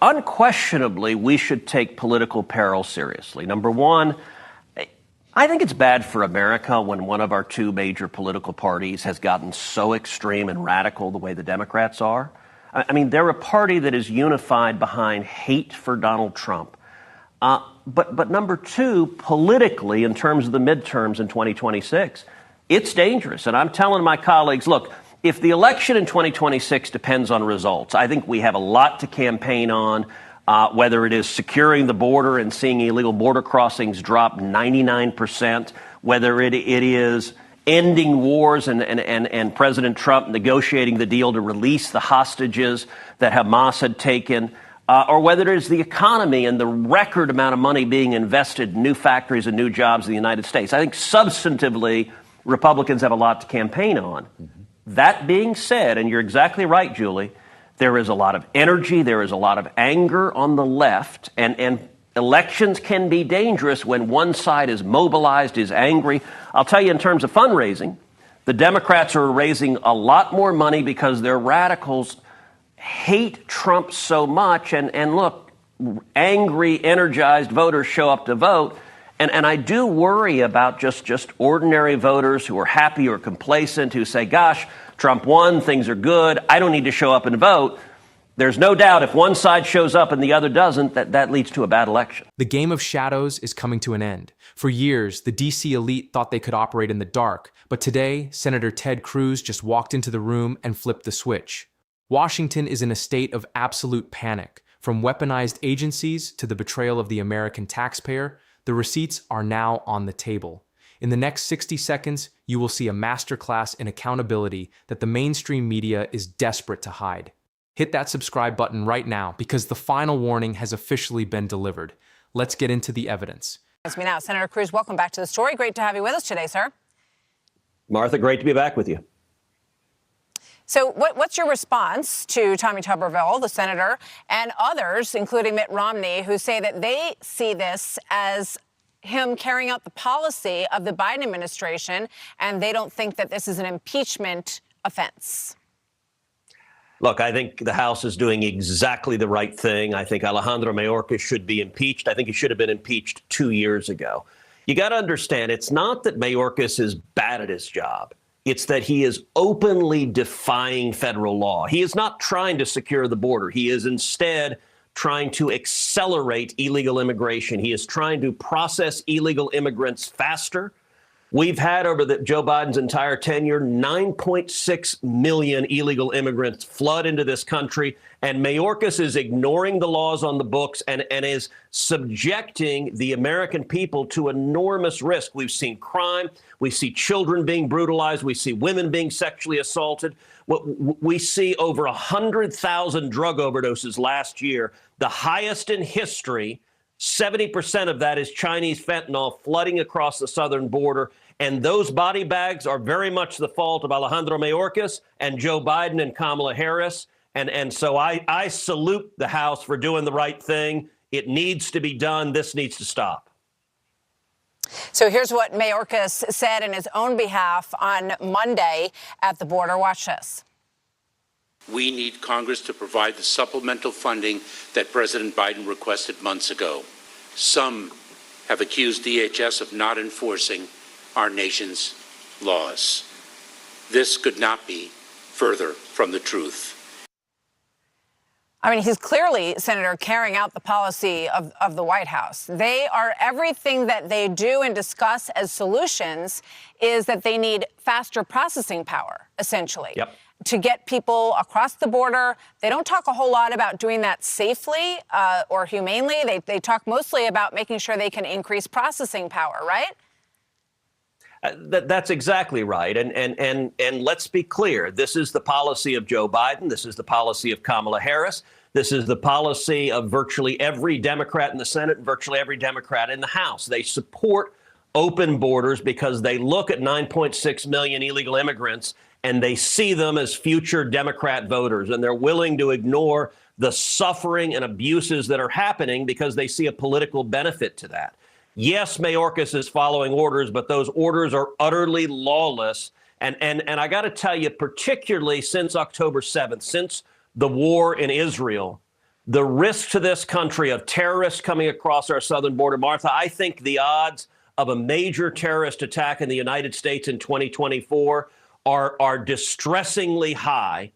Unquestionably, we should take political peril seriously. Number one, I think it's bad for America when one of our two major political parties has gotten so extreme and radical the way the Democrats are. I mean, they're a party that is unified behind hate for Donald Trump. But number two, politically, in terms of the midterms in 2026, it's dangerous. And I'm telling my colleagues, look, if the election in 2026 depends on results, I think we have a lot to campaign on, whether it is securing the border and seeing illegal border crossings drop 99%, whether it is ending wars and President Trump negotiating the deal to release the hostages that Hamas had taken, or whether it is the economy and the record amount of money being invested in new factories and new jobs in the United States. I think substantively, Republicans have a lot to campaign on. Mm-hmm. That being said, and you're exactly right, Julie, there is a lot of energy, there is a lot of anger on the left, and elections can be dangerous when one side is mobilized, is angry. I'll tell you, in terms of fundraising, the Democrats are raising a lot more money because their radicals hate Trump so much. And look, angry, energized voters show up to vote. And I do worry about just ordinary voters who are happy or complacent, who say, gosh, Trump won, things are good, I don't need to show up and vote. There's no doubt if one side shows up and the other doesn't, that leads to a bad election. The game of shadows is coming to an end. For years, the DC elite thought they could operate in the dark, but today, Senator Ted Cruz just walked into the room and flipped the switch. Washington is in a state of absolute panic. From weaponized agencies to the betrayal of the American taxpayer, the receipts are now on the table. In the next 60 seconds, you will see a masterclass in accountability that the mainstream media is desperate to hide. Hit that subscribe button right now because the final warning has officially been delivered. Let's get into the evidence. Joins me now, Senator Cruz, welcome back to the story. Great to have you with us today, sir. Martha, great to be back with you. So what's your response to Tommy Tuberville, the senator, and others, including Mitt Romney, who say that they see this as him carrying out the policy of the Biden administration, and they don't think that this is an impeachment offense? Look, I think the House is doing exactly the right thing. I think Alejandro Mayorkas should be impeached. I think he should have been impeached 2 years ago. You got to understand, it's not that Mayorkas is bad at his job. It's that he is openly defying federal law. He is not trying to secure the border. He is instead trying to accelerate illegal immigration. He is trying to process illegal immigrants faster. We've had over Joe Biden's entire tenure, 9.6 million illegal immigrants flood into this country. And Mayorkas is ignoring the laws on the books and is subjecting the American people to enormous risk. We've seen crime. We see children being brutalized. We see women being sexually assaulted. We see over 100,000 drug overdoses last year, the highest in history. 70% of that is Chinese fentanyl flooding across the southern border. And those body bags are very much the fault of Alejandro Mayorkas and Joe Biden and Kamala Harris. And so I salute the House for doing the right thing. It needs to be done. This needs to stop. So here's what Mayorkas said in his own behalf on Monday at the border. Watch this. We need Congress to provide the supplemental funding that President Biden requested months ago. Some have accused DHS of not enforcing our nation's laws. This could not be further from the truth. I mean, he's clearly, Senator, carrying out the policy of the White House. They are, everything that they do and discuss as solutions is that they need faster processing power, essentially. Yep. To get people across the border. They don't talk a whole lot about doing that safely or humanely. They talk mostly about making sure they can increase processing power, right? That's exactly right. And let's be clear. This is the policy of Joe Biden. This is the policy of Kamala Harris. This is the policy of virtually every Democrat in the Senate and virtually every Democrat in the House. They support open borders because they look at 9.6 million illegal immigrants and they see them as future Democrat voters, and they're willing to ignore the suffering and abuses that are happening because they see a political benefit to that. Yes, Mayorkas is following orders, but those orders are utterly lawless. And I got to tell you, particularly since October 7th, since the war in Israel, the risk to this country of terrorists coming across our southern border. Martha, I think the odds of a major terrorist attack in the United States in 2024 are distressingly high.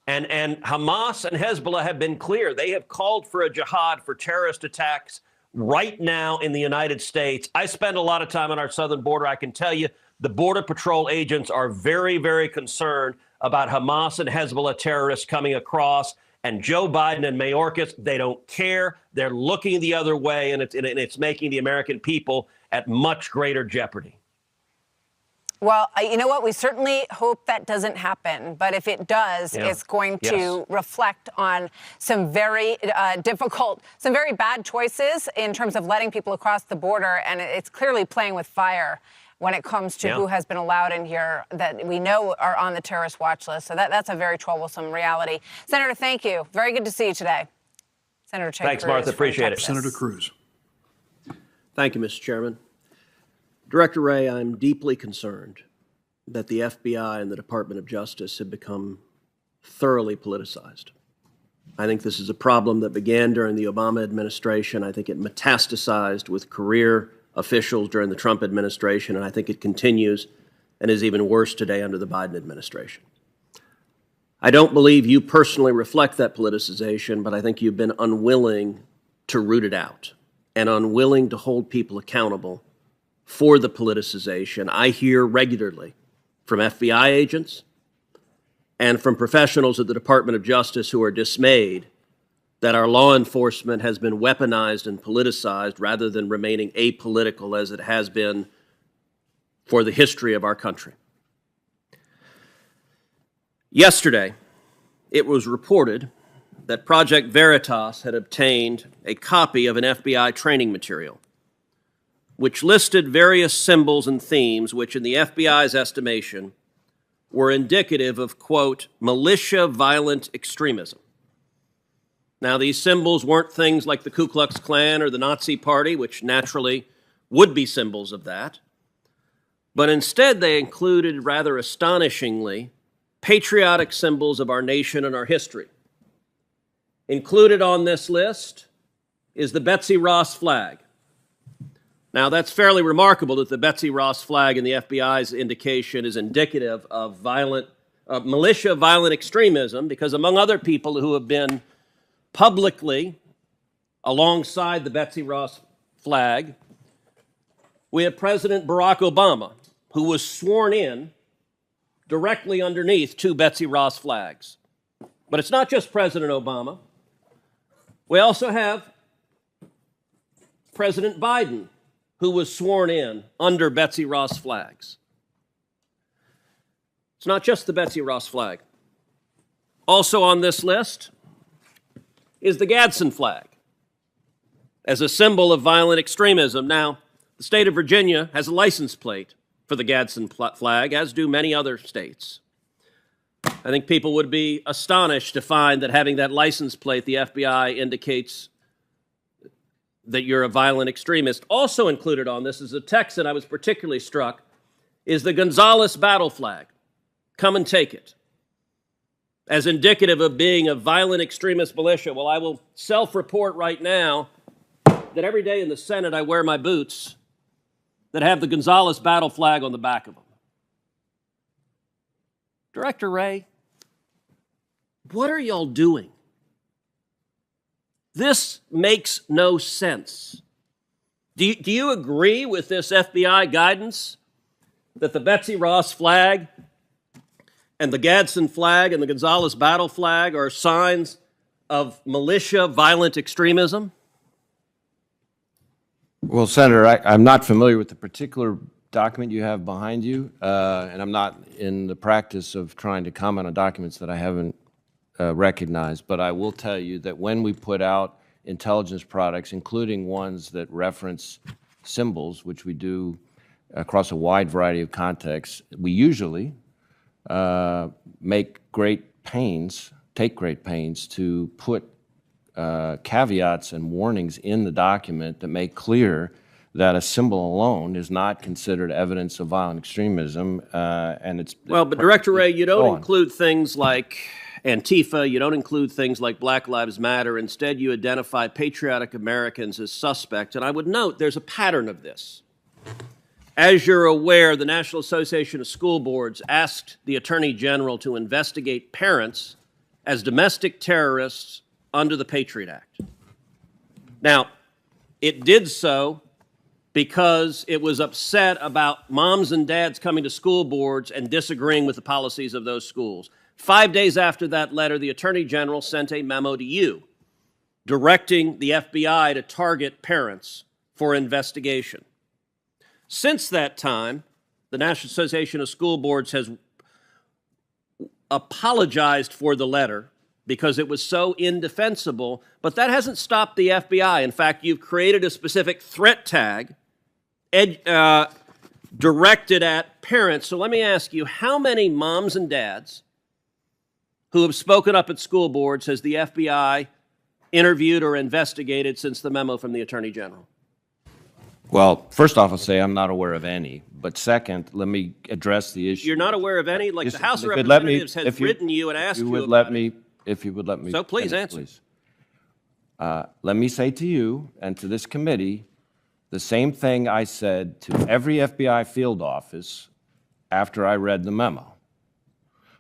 And Hamas and Hezbollah have been clear. They have called for a jihad for terrorist attacks right now in the United States. I spend a lot of time on our southern border. I can tell you the Border Patrol agents are very, very concerned about Hamas and Hezbollah terrorists coming across. And Joe Biden and Mayorkas, they don't care. They're looking the other way, and it's making the American people at much greater jeopardy. Well, you know what? We certainly hope that doesn't happen. But if it does, it's going to reflect on some very difficult, some very bad choices in terms of letting people across the border. And it's clearly playing with fire when it comes to who has been allowed in here that we know are on the terrorist watch list. So that's a very troublesome reality. Senator, thank you. Very good to see you today. Senator Ted Cruz. Thanks, Martha. Appreciate it. Senator Cruz. Thank you, Mr. Chairman. Director Wray, I'm deeply concerned that the FBI and the Department of Justice have become thoroughly politicized. I think this is a problem that began during the Obama administration. I think it metastasized with career officials during the Trump administration, and I think it continues and is even worse today under the Biden administration. I don't believe you personally reflect that politicization, but I think you've been unwilling to root it out and unwilling to hold people accountable for the politicization. I hear regularly from FBI agents and from professionals at the Department of Justice who are dismayed that our law enforcement has been weaponized and politicized rather than remaining apolitical as it has been for the history of our country. Yesterday, it was reported that Project Veritas had obtained a copy of an FBI training material which listed various symbols and themes which, in the FBI's estimation, were indicative of, quote, militia violent extremism. Now, these symbols weren't things like the Ku Klux Klan or the Nazi Party, which naturally would be symbols of that, but instead they included, rather astonishingly, patriotic symbols of our nation and our history. Included on this list is the Betsy Ross flag. Now, that's fairly remarkable that the Betsy Ross flag in the FBI's indication is indicative of militia violent extremism, because among other people who have been publicly alongside the Betsy Ross flag, we have President Barack Obama, who was sworn in directly underneath two Betsy Ross flags. But it's not just President Obama. We also have President Biden, who was sworn in under Betsy Ross flags. It's not just the Betsy Ross flag. Also on this list is the Gadsden flag as a symbol of violent extremism. Now, the state of Virginia has a license plate for the Gadsden flag, as do many other states. I think people would be astonished to find that having that license plate, the FBI indicates that you're a violent extremist. Also included on this is a text that I was particularly struck, is the Gonzales battle flag. Come and take it. As indicative of being a violent extremist militia. Well, I will self-report right now that every day in the Senate I wear my boots that have the Gonzales battle flag on the back of them. Director Wray, what are y'all doing? This makes no sense. Do you agree with this FBI guidance that the Betsy Ross flag and the Gadsden flag and the Gonzales battle flag are signs of militia violent extremism? Well, Senator, I'm not familiar with the particular document you have behind you, and I'm not in the practice of trying to comment on documents that I haven't recognized, but I will tell you that when we put out intelligence products, including ones that reference symbols, which we do across a wide variety of contexts, we usually take great pains to put caveats and warnings in the document that make clear that a symbol alone is not considered evidence of violent extremism, and it's... Well, but Director Wray, you don't include things like Antifa, you don't include things like Black Lives Matter. Instead, you identify patriotic Americans as suspects. And I would note there's a pattern of this. As you're aware, the National Association of School Boards asked the Attorney General to investigate parents as domestic terrorists under the Patriot Act. Now, it did so because it was upset about moms and dads coming to school boards and disagreeing with the policies of those schools. 5 days after that letter, the Attorney General sent a memo to you directing the FBI to target parents for investigation. Since that time, the National Association of School Boards has apologized for the letter because it was so indefensible, but that hasn't stopped the FBI. In fact, you've created a specific threat tag directed at parents. So let me ask you, how many moms and dads who have spoken up at school boards has the FBI interviewed or investigated since the memo from the Attorney General? Well, first off, I'll say I'm not aware of any. But second, let me address the issue. You're not aware of any? Like Just- the House of if you'd let me- Representatives has if you- written you and asked you you would about let it. me, If you would let me. So please finish, answer. please. Let me say to you and to this committee the same thing I said to every FBI field office after I read the memo,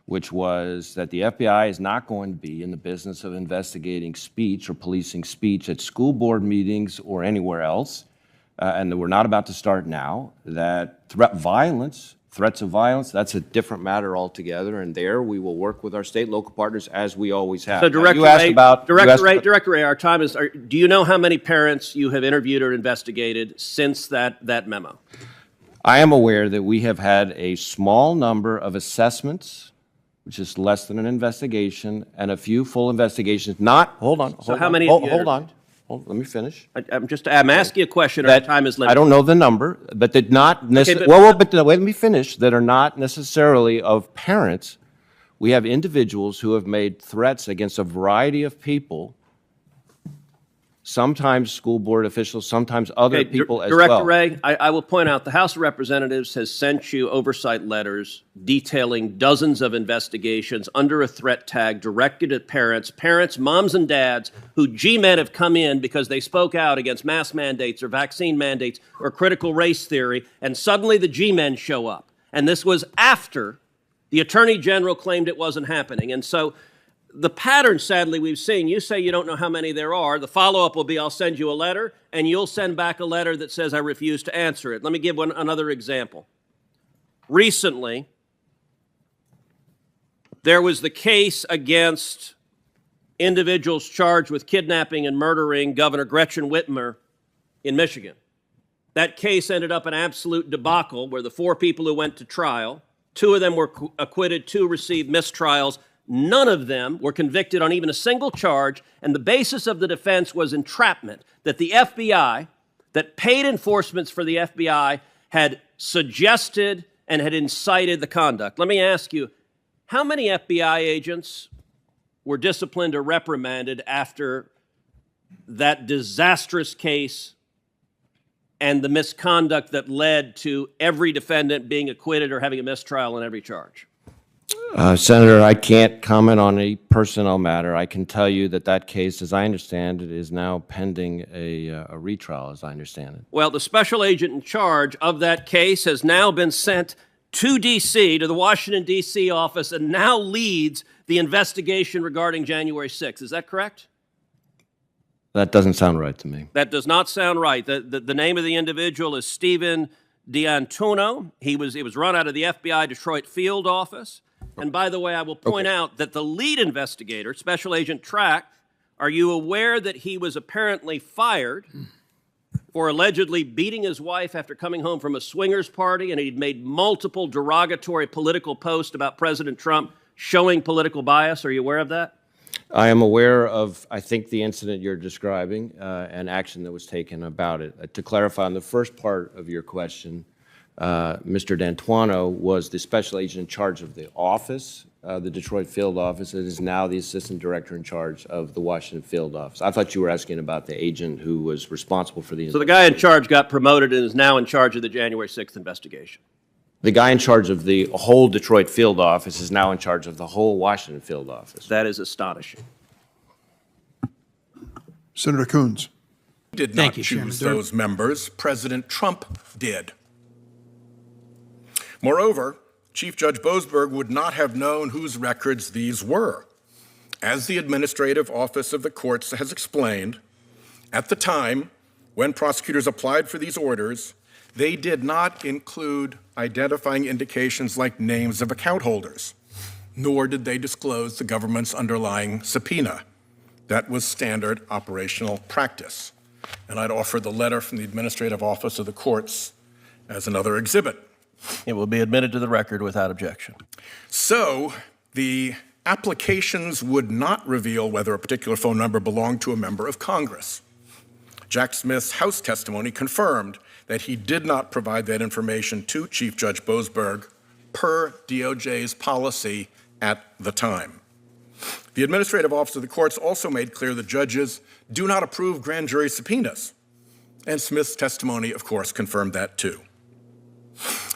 which was that the FBI is not going to be in the business of investigating speech or policing speech at school board meetings or anywhere else, and that we're not about to start now, that threats of violence, that's a different matter altogether, and there we will work with our state and local partners as we always have. So Now, Director you asked Wray, about- you asked about- Director Wray, our time is, do you know how many parents you have interviewed or investigated since that memo? I am aware that we have had a small number of assessments, which is less than an investigation, and a few full investigations. Hold on. how many have you Hold on. Let me finish. I'm asking a question, our time is limited. I don't know the number, but that not necessarily, let me finish, that are not necessarily of parents. We have individuals who have made threats against a variety of people, sometimes school board officials, sometimes other people as well. Director Wray, I will point out the House of Representatives has sent you oversight letters detailing dozens of investigations under a threat tag directed at parents, moms and dads, who G-men have come in because they spoke out against mask mandates or vaccine mandates or critical race theory, and suddenly the G-men show up. And this was after the Attorney General claimed it wasn't happening. And so the pattern, sadly, we've seen, you say you don't know how many there are. The follow-up will be I'll send you a letter, and you'll send back a letter that says I refuse to answer it. Let me give another example. Recently, there was the case against individuals charged with kidnapping and murdering Governor Gretchen Whitmer in Michigan. That case ended up an absolute debacle where the 4 people who went to trial, 2 of them were acquitted, 2 received mistrials. None of them were convicted on even a single charge, and the basis of the defense was entrapment, that the FBI, that paid enforcements for the FBI, had suggested and had incited the conduct. Let me ask you, how many FBI agents were disciplined or reprimanded after that disastrous case and the misconduct that led to every defendant being acquitted or having a mistrial on every charge? Senator, I can't comment on a personnel matter. I can tell you that that case, as I understand it, is now pending a retrial, as I understand it. Well, the special agent in charge of that case has now been sent to D.C., to the Washington, D.C. office, and now leads the investigation regarding January 6th. Is that correct? That doesn't sound right to me. That does not sound right. The name of the individual is Stephen D'Antuono. It was run out of the FBI Detroit field office. And by the way, I will point out that the lead investigator, Special Agent Track, are you aware that he was apparently fired for allegedly beating his wife after coming home from a swingers party, and he'd made multiple derogatory political posts about President Trump showing political bias? Are you aware of that? I am aware of, I think, the incident you're describing and action that was taken about it. To clarify on the first part of your question, Mr. D'Antuono was the special agent in charge of the office, the Detroit field office, and is now the assistant director in charge of the Washington field office. I thought you were asking about the agent who was responsible for the So the guy in charge got promoted and is now in charge of the January 6th investigation. The guy in charge of the whole Detroit field office is now in charge of the whole Washington field office. That is astonishing. Senator Coons. Did not choose those members. President Trump did. Moreover, Chief Judge Boasberg would not have known whose records these were. As the Administrative Office of the Courts has explained, at the time when prosecutors applied for these orders, they did not include identifying indications like names of account holders, nor did they disclose the government's underlying subpoena. That was standard operational practice. And I'd offer the letter from the Administrative Office of the Courts as another exhibit. It will be admitted to the record without objection. So the applications would not reveal whether a particular phone number belonged to a member of Congress. Jack Smith's House testimony confirmed that he did not provide that information to Chief Judge Boasberg per DOJ's policy at the time. The Administrative Office of the Courts also made clear that judges do not approve grand jury subpoenas. And Smith's testimony, of course, confirmed that too.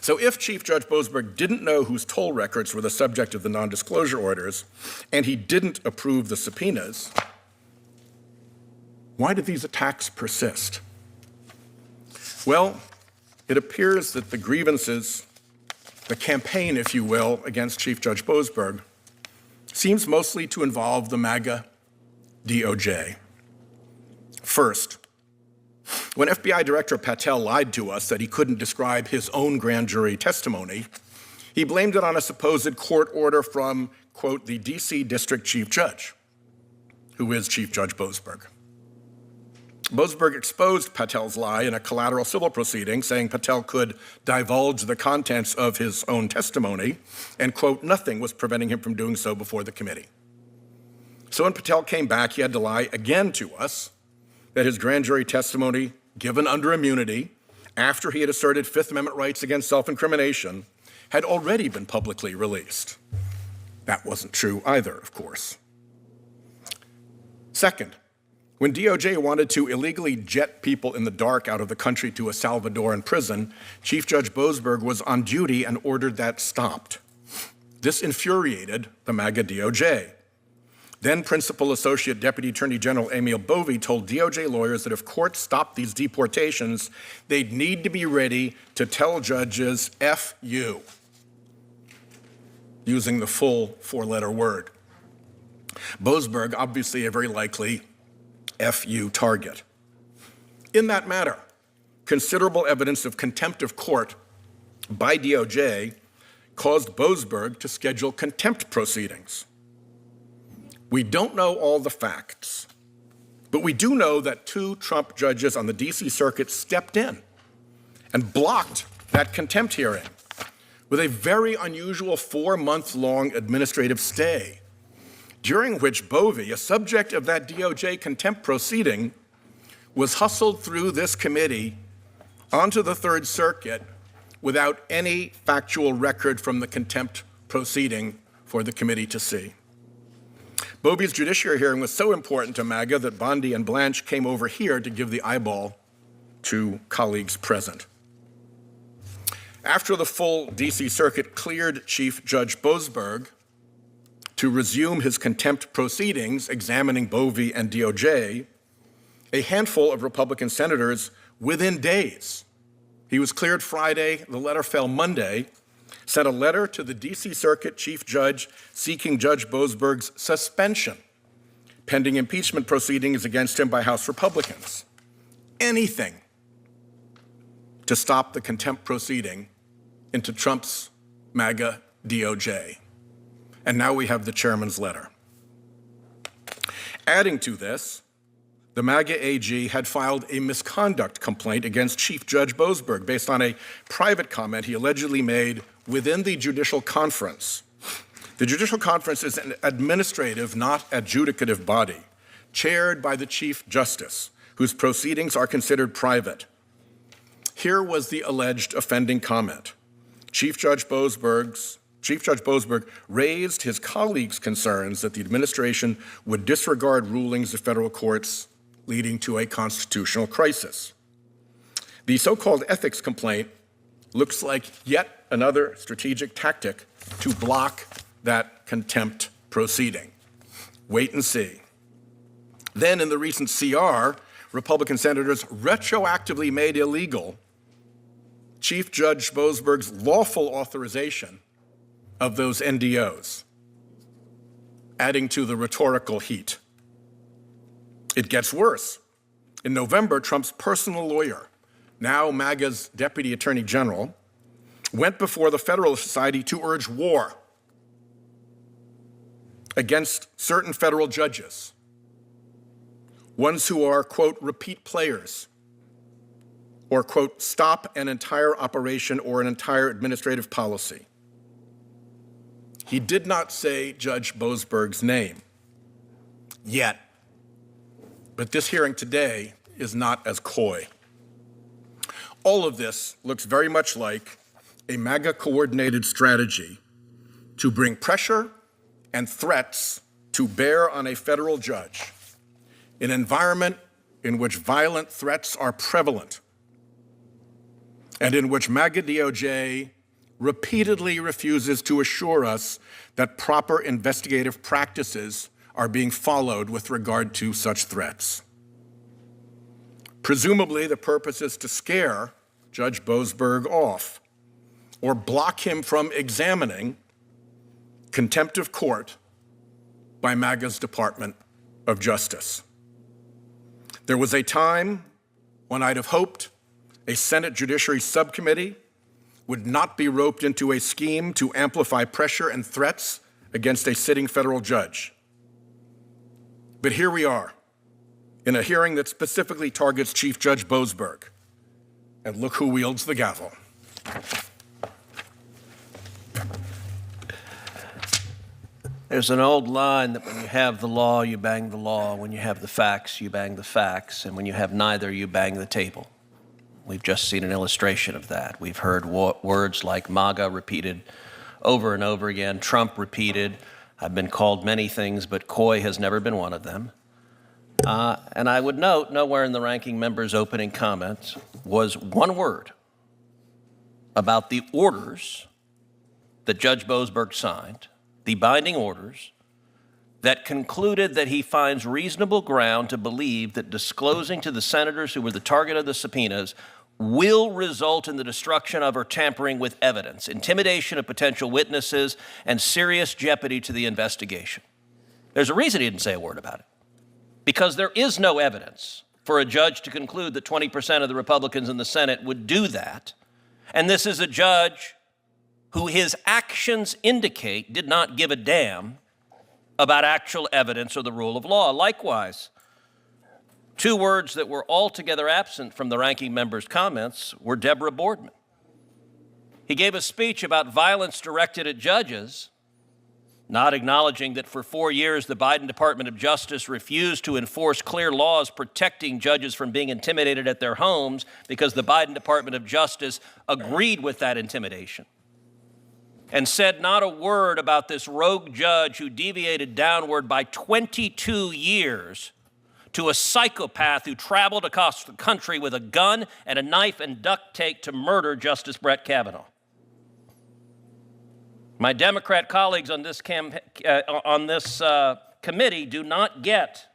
So if Chief Judge Boasberg didn't know whose toll records were the subject of the non-disclosure orders, and he didn't approve the subpoenas, why did these attacks persist? Well, it appears that the grievances, the campaign, if you will, against Chief Judge Boasberg seems mostly to involve the MAGA DOJ. First, when FBI Director Patel lied to us that he couldn't describe his own grand jury testimony, he blamed it on a supposed court order from, quote, the DC District Chief Judge, who is Chief Judge Boasberg. Boasberg exposed Patel's lie in a collateral civil proceeding, saying Patel could divulge the contents of his own testimony, and, quote, nothing was preventing him from doing so before the committee. So when Patel came back, he had to lie again to us that his grand jury testimony, given under immunity, after he had asserted Fifth Amendment rights against self-incrimination, had already been publicly released. That wasn't true either, of course. Second, when DOJ wanted to illegally jet people in the dark out of the country to a Salvadoran prison, Chief Judge Boasberg was on duty and ordered that stopped. This infuriated the MAGA DOJ. Then Principal Associate Deputy Attorney General Emil Bovee told DOJ lawyers that if courts stopped these deportations, they'd need to be ready to tell judges, F you, using the full four-letter word. Boasberg, obviously a very likely FU target. In that matter, considerable evidence of contempt of court by DOJ caused Boasberg to schedule contempt proceedings. We don't know all the facts, but we do know that two Trump judges on the DC Circuit stepped in and blocked that contempt hearing with a very unusual 4-month-long administrative stay, during which Bovee, a subject of that DOJ contempt proceeding, was hustled through this committee onto the Third Circuit without any factual record from the contempt proceeding for the committee to see. Bovee's judiciary hearing was so important to MAGA that Bondi and Blanche came over here to give the eyeball to colleagues present. After the full DC Circuit cleared Chief Judge Boasberg to resume his contempt proceedings examining Bovee and DOJ, a handful of Republican senators within days, he was cleared Friday, the letter fell Monday, sent a letter to the DC Circuit Chief Judge seeking Judge Boasberg's suspension, pending impeachment proceedings against him by House Republicans. Anything to stop the contempt proceeding into Trump's MAGA DOJ. And now we have the chairman's letter. Adding to this, the MAGA AG had filed a misconduct complaint against Chief Judge Boasberg based on a private comment he allegedly made within the Judicial Conference. The Judicial Conference is an administrative, not adjudicative body, chaired by the Chief Justice, whose proceedings are considered private. Here was the alleged offending comment. Chief Judge Boasberg raised his colleagues' concerns that the administration would disregard rulings of federal courts, leading to a constitutional crisis. The so-called ethics complaint looks like yet another strategic tactic to block that contempt proceeding. Wait and see. Then in the recent CR, Republican senators retroactively made illegal Chief Judge Boasberg's lawful authorization of those NDOs, adding to the rhetorical heat. It gets worse. In November, Trump's personal lawyer, now MAGA's Deputy Attorney General, went before the Federalist Society to urge war against certain federal judges, ones who are, quote, repeat players, or, quote, stop an entire operation or an entire administrative policy. He did not say Judge Boasberg's name yet, but this hearing today is not as coy. All of this looks very much like a MAGA-coordinated strategy to bring pressure and threats to bear on a federal judge, an environment in which violent threats are prevalent and in which MAGA DOJ repeatedly refuses to assure us that proper investigative practices are being followed with regard to such threats. Presumably, the purpose is to scare Judge Boasberg off or block him from examining contempt of court by MAGA's Department of Justice. There was a time when I'd have hoped a Senate Judiciary subcommittee would not be roped into a scheme to amplify pressure and threats against a sitting federal judge. But here we are, in a hearing that specifically targets Chief Judge Boasberg. And look who wields the gavel. There's an old line that when you have the law, you bang the law. When you have the facts, you bang the facts. And when you have neither, you bang the table. We've just seen an illustration of that. We've heard words like MAGA repeated over and over again, Trump repeated. I've been called many things, but coy has never been one of them. And I would note, nowhere in the ranking member's opening comments was one word about the orders that Judge Boasberg signed, the binding orders that concluded that he finds reasonable ground to believe that disclosing to the senators who were the target of the subpoenas will result in the destruction of or tampering with evidence, intimidation of potential witnesses, and serious jeopardy to the investigation. There's a reason he didn't say a word about it. Because there is no evidence for a judge to conclude that 20% of the Republicans in the Senate would do that. And this is a judge who his actions indicate did not give a damn about actual evidence or the rule of law. Likewise, two words that were altogether absent from the ranking member's comments were Deborah Boardman. He gave a speech about violence directed at judges, not acknowledging that for 4 years the Biden Department of Justice refused to enforce clear laws protecting judges from being intimidated at their homes because the Biden Department of Justice agreed with that intimidation, and said not a word about this rogue judge who deviated downward by 22 years to a psychopath who traveled across the country with a gun and a knife and duct tape to murder Justice Brett Kavanaugh. My Democrat colleagues on this committee do not get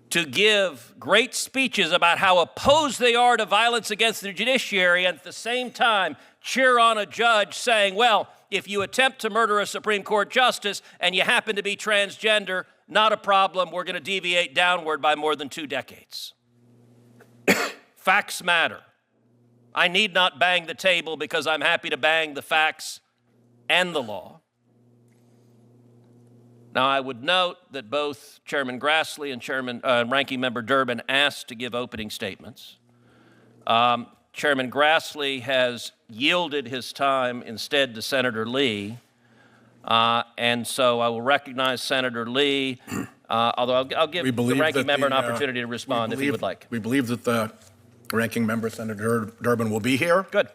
to give great speeches about how opposed they are to violence against the judiciary and at the same time cheer on a judge saying, well, if you attempt to murder a Supreme Court justice and you happen to be transgender, not a problem, we're going to deviate downward by more than 2 decades. Facts matter. I need not bang the table because I'm happy to bang the facts and the law. Now, I would note that both Chairman Grassley and Ranking Member Durbin asked to give opening statements. Chairman Grassley has yielded his time instead to Senator Lee, and so I will recognize Senator Lee, although I'll give the Ranking Member an opportunity to respond if he would like. We believe that the Ranking Member, Senator Durbin, will be here. Good.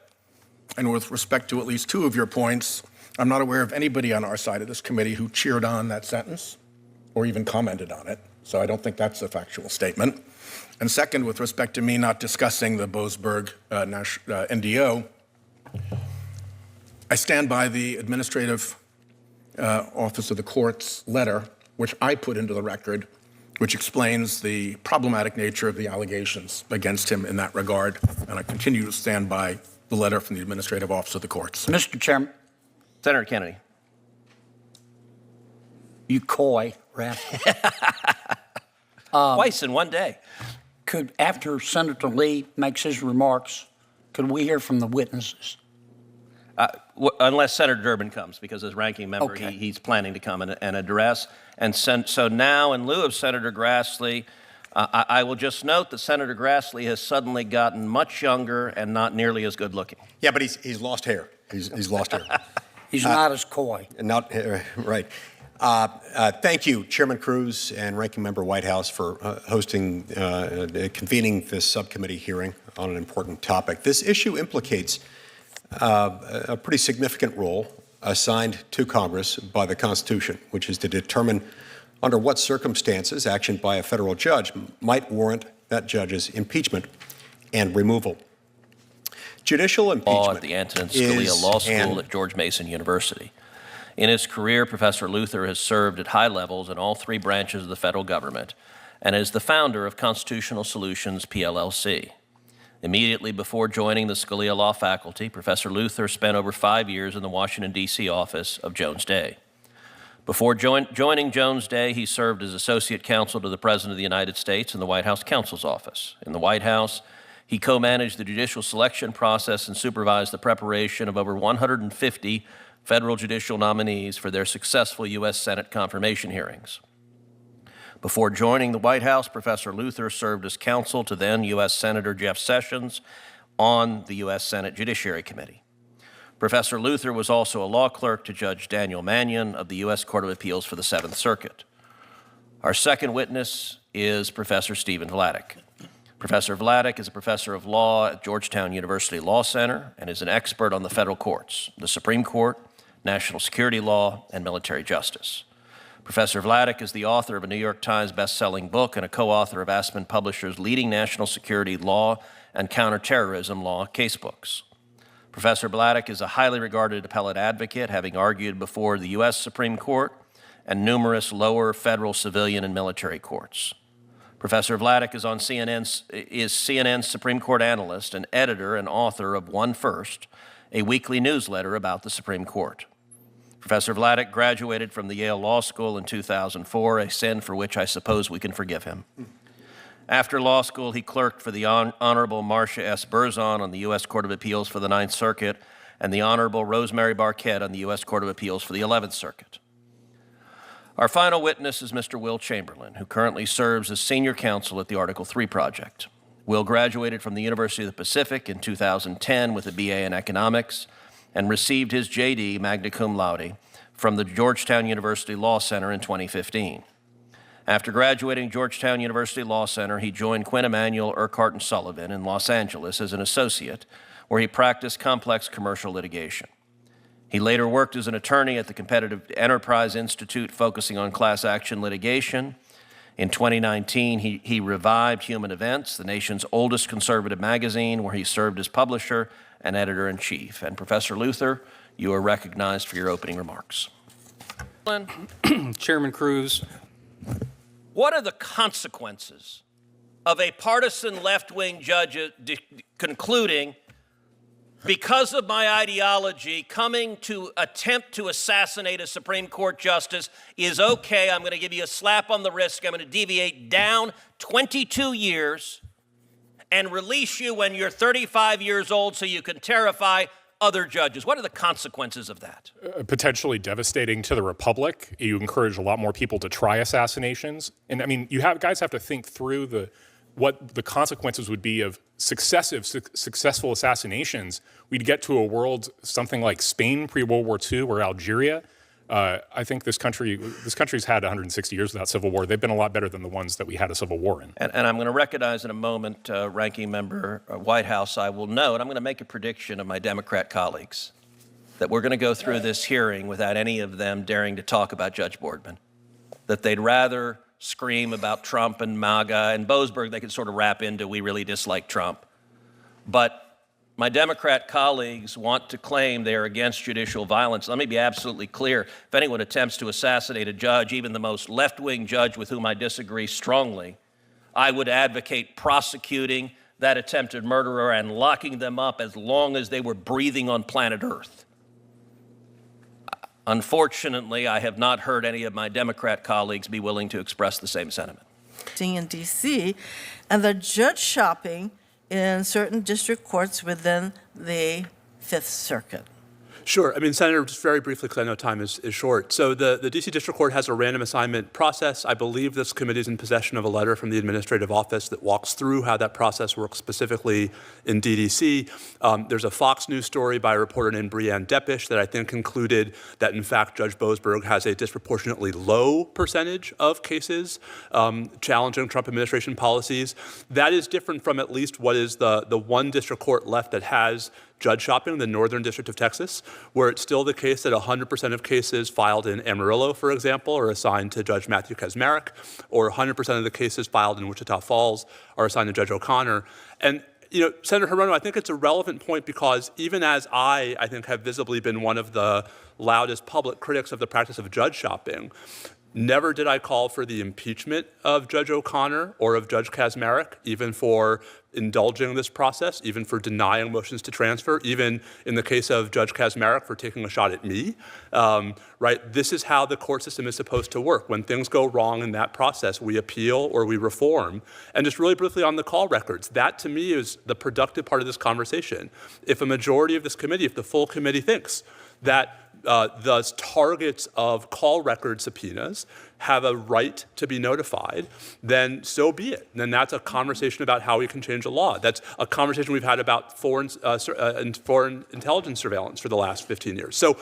And with respect to at least 2 of your points, I'm not aware of anybody on our side of this committee who cheered on that sentence or even commented on it. So I don't think that's a factual statement. And second, with respect to me not discussing the Boasberg NDO, I stand by the Administrative Office of the Court's letter, which I put into the record, which explains the problematic nature of the allegations against him in that regard, and I continue to stand by the letter from the Administrative Office of the Courts. Mr. Chairman. Senator Kennedy. You coy rat. Twice in one day. Could, after Senator Lee makes his remarks, could we hear from the witnesses? Unless Senator Durbin comes, because as ranking member, Okay. he's planning to come and address. And so now, in lieu of Senator Grassley, I will just note that Senator Grassley has suddenly gotten much younger and not nearly as good looking. Yeah, but he's lost hair. He's lost hair. He's not as coy. Not right. Thank you, Chairman Cruz and Ranking Member Whitehouse, for convening this subcommittee hearing on an important topic. This issue implicates a pretty significant role assigned to Congress by the Constitution, which is to determine under what circumstances action by a federal judge might warrant that judge's impeachment and removal. Judicial impeachment At the Antonin Scalia Law School at George Mason University. In his career, Professor Luther has served at high levels in all three branches of the federal government and is the founder of Constitutional Solutions, PLLC. Immediately before joining the Scalia Law faculty, Professor Luther spent over 5 years in the Washington, D.C. office of Jones Day. Before joining Jones Day, he served as Associate Counsel to the President of the United States in the White House Counsel's Office. In the White House, he co-managed the judicial selection process and supervised the preparation of over 150 federal judicial nominees for their successful U.S. Senate confirmation hearings. Before joining the White House, Professor Luther served as counsel to then U.S. Senator Jeff Sessions on the U.S. Senate Judiciary Committee. Professor Luther was also a law clerk to Judge Daniel Mannion of the U.S. Court of Appeals for the Seventh Circuit. Our second witness is Professor Stephen Vladeck. Professor Vladeck is a professor of law at Georgetown University Law Center and is an expert on the federal courts, the Supreme Court, national security law, and military justice. Professor Vladeck is the author of a New York Times best-selling book and a co-author of Aspen Publishers' leading national security law and counterterrorism law casebooks. Professor Vladeck is a highly regarded appellate advocate, having argued before the U.S. Supreme Court and numerous lower federal civilian and military courts. Professor Vladeck is CNN's Supreme Court analyst and editor and author of One First, a weekly newsletter about the Supreme Court. Professor Vladeck graduated from the Yale Law School in 2004, a sin for which I suppose we can forgive him. After law school, he clerked for the Honorable Marcia S. Berzon on the U.S. Court of Appeals for the Ninth Circuit and the Honorable Rosemary Barquette on the U.S. Court of Appeals for the 11th Circuit. Our final witness is Mr. Will Chamberlain, who currently serves as senior counsel at the Article III Project. Will graduated from the University of the Pacific in 2010 with a BA in economics and received his JD magna cum laude from the Georgetown University Law Center in 2015. After graduating Georgetown University Law Center, he joined Quinn Emanuel, Urquhart & Sullivan in Los Angeles as an associate, where he practiced complex commercial litigation. He later worked as an attorney at the Competitive Enterprise Institute, focusing on class action litigation. In 2019, he revived Human Events, the nation's oldest conservative magazine, where he served as publisher and editor-in-chief. And Professor Luther, you are recognized for your opening remarks. Chairman Cruz. What are the consequences of a partisan left-wing judge concluding, because of my ideology, coming to attempt to assassinate a Supreme Court justice is okay? I'm going to give you a slap on the wrist. I'm going to deviate down 22 years and release you when you're 35 years old so you can terrify other judges. What are the consequences of that? Potentially devastating to the republic. You encourage a lot more people to try assassinations. And I mean, guys have to think through what the consequences would be of successful assassinations. We'd get to a world something like Spain pre-World War II or Algeria. I think this country's had 160 years without civil war. They've been a lot better than the ones that we had a civil war in. And I'm going to recognize in a moment, Ranking Member Whitehouse, I will note, I'm going to make a prediction of my Democrat colleagues that we're going to go through this hearing without any of them daring to talk about Judge Boardman, that they'd rather scream about Trump and MAGA and Boasberg. They could sort of wrap into, we really dislike Trump. But my Democrat colleagues want to claim they are against judicial violence. Let me be absolutely clear. If anyone attempts to assassinate a judge, even the most left-wing judge with whom I disagree strongly, I would advocate prosecuting that attempted murderer and locking them up as long as they were breathing on planet Earth. Unfortunately, I have not heard any of my Democrat colleagues be willing to express the same sentiment. In D.C., and the judge shopping in certain district courts within the Fifth Circuit. Sure. I mean, Senator, just very briefly, because I know time is short. So the D.C. District Court has a random assignment process. I believe this committee is in possession of a letter from the administrative office that walks through how that process works specifically in DDC. There's a Fox News story by a reporter named Brianne Deppish that I think concluded that, in fact, Judge Boasberg has a disproportionately low percentage of cases challenging Trump administration policies. That is different from at least what is the one district court left that has judge shopping, the Northern District of Texas, where it's still the case that 100% of cases filed in Amarillo, for example, are assigned to Judge Matthew Kaczmarek, or 100% of the cases filed in Wichita Falls are assigned to Judge O'Connor. And Senator Hirono, I think it's a relevant point because even as I think, have visibly been one of the loudest public critics of the practice of judge shopping, never did I call for the impeachment of Judge O'Connor or of Judge Kaczmarek, even for indulging this process, even for denying motions to transfer, even in the case of Judge Kaczmarek for taking a shot at me, right? This is how the court system is supposed to work. When things go wrong in that process, we appeal or we reform. And just really briefly on the call records, that to me is the productive part of this conversation. If a majority of this committee, if the full committee thinks that the targets of call record subpoenas have a right to be notified, then so be it. Then that's a conversation about how we can change the law. That's a conversation we've had about foreign intelligence surveillance for the last 15 years. So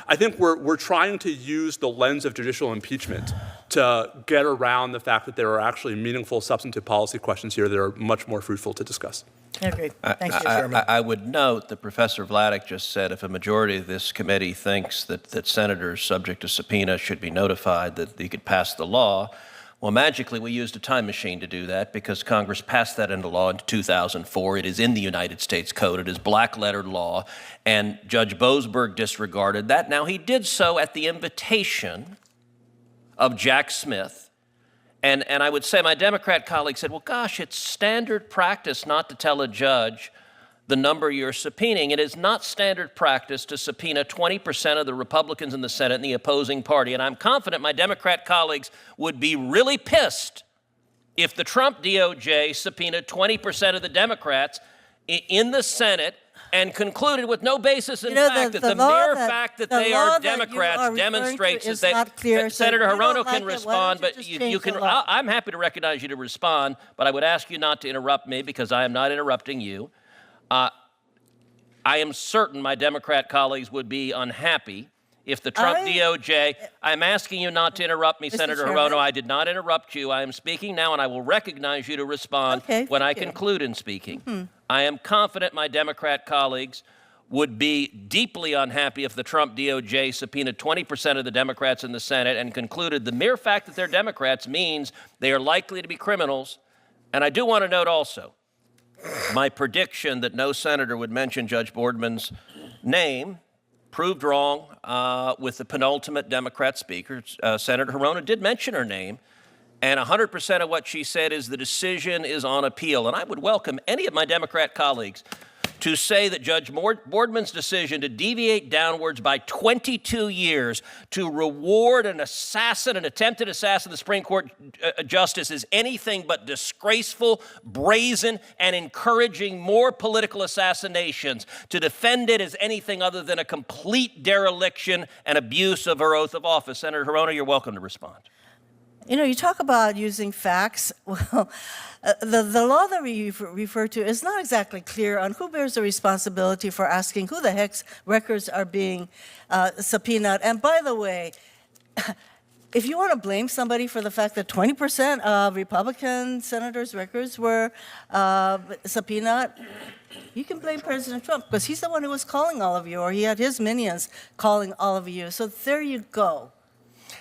I think we're trying to use the lens of judicial impeachment to get around the fact that there are actually meaningful substantive policy questions here that are much more fruitful to discuss. Agreed. Thank you, Chairman. I would note that Professor Vladeck just said if a majority of this committee thinks that senators subject to subpoena should be notified that they could pass the law, well, magically we used a time machine to do that because Congress passed that into law in 2004. It is in the United States Code. It is black-lettered law, and Judge Boasberg disregarded that. Now, he did so at the invitation of Jack Smith. And I would say my Democrat colleague said, well, gosh, it's standard practice not to tell a judge the number you're subpoenaing. It is not standard practice to subpoena 20% of the Republicans in the Senate and the opposing party. And I'm confident my Democrat colleagues would be really pissed if the Trump DOJ subpoenaed 20% of the Democrats in the Senate and concluded with no basis in fact that the mere fact that they are Democrats demonstrates that they... Not clear, Senator Hirono can it, respond, but you can... I'm happy to recognize you to respond, but I would ask you not to interrupt me because I am not interrupting you. I am certain my Democrat colleagues would be unhappy if the Trump DOJ... I'm asking you not to interrupt me, Senator Hirono. I did not interrupt you. I am speaking now, and I will recognize you to respond when I conclude in speaking. Mm-hmm. I am confident my Democrat colleagues would be deeply unhappy if the Trump DOJ subpoenaed 20% of the Democrats in the Senate and concluded the mere fact that they're Democrats means they are likely to be criminals. And I do want to note also my prediction that no senator would mention Judge Boardman's name proved wrong with the penultimate Democrat speaker. Senator Hirono did mention her name, and 100% of what she said is the decision is on appeal. And I would welcome any of my Democrat colleagues to say that Judge Boardman's decision to deviate downwards by 22 years to reward an attempted assassin, the Supreme Court justice, is anything but disgraceful, brazen, and encouraging more political assassinations. To defend it is anything other than a complete dereliction and abuse of her oath of office. Senator Hirono, you're welcome to respond. You talk about using facts. Well, the law that we refer to is not exactly clear on who bears the responsibility for asking who the heck's records are being subpoenaed. And by the way, if you want to blame somebody for the fact that 20% of Republican senators' records were subpoenaed, you can blame President Trump because he's the one who was calling all of you, or he had his minions calling all of you. So there you go.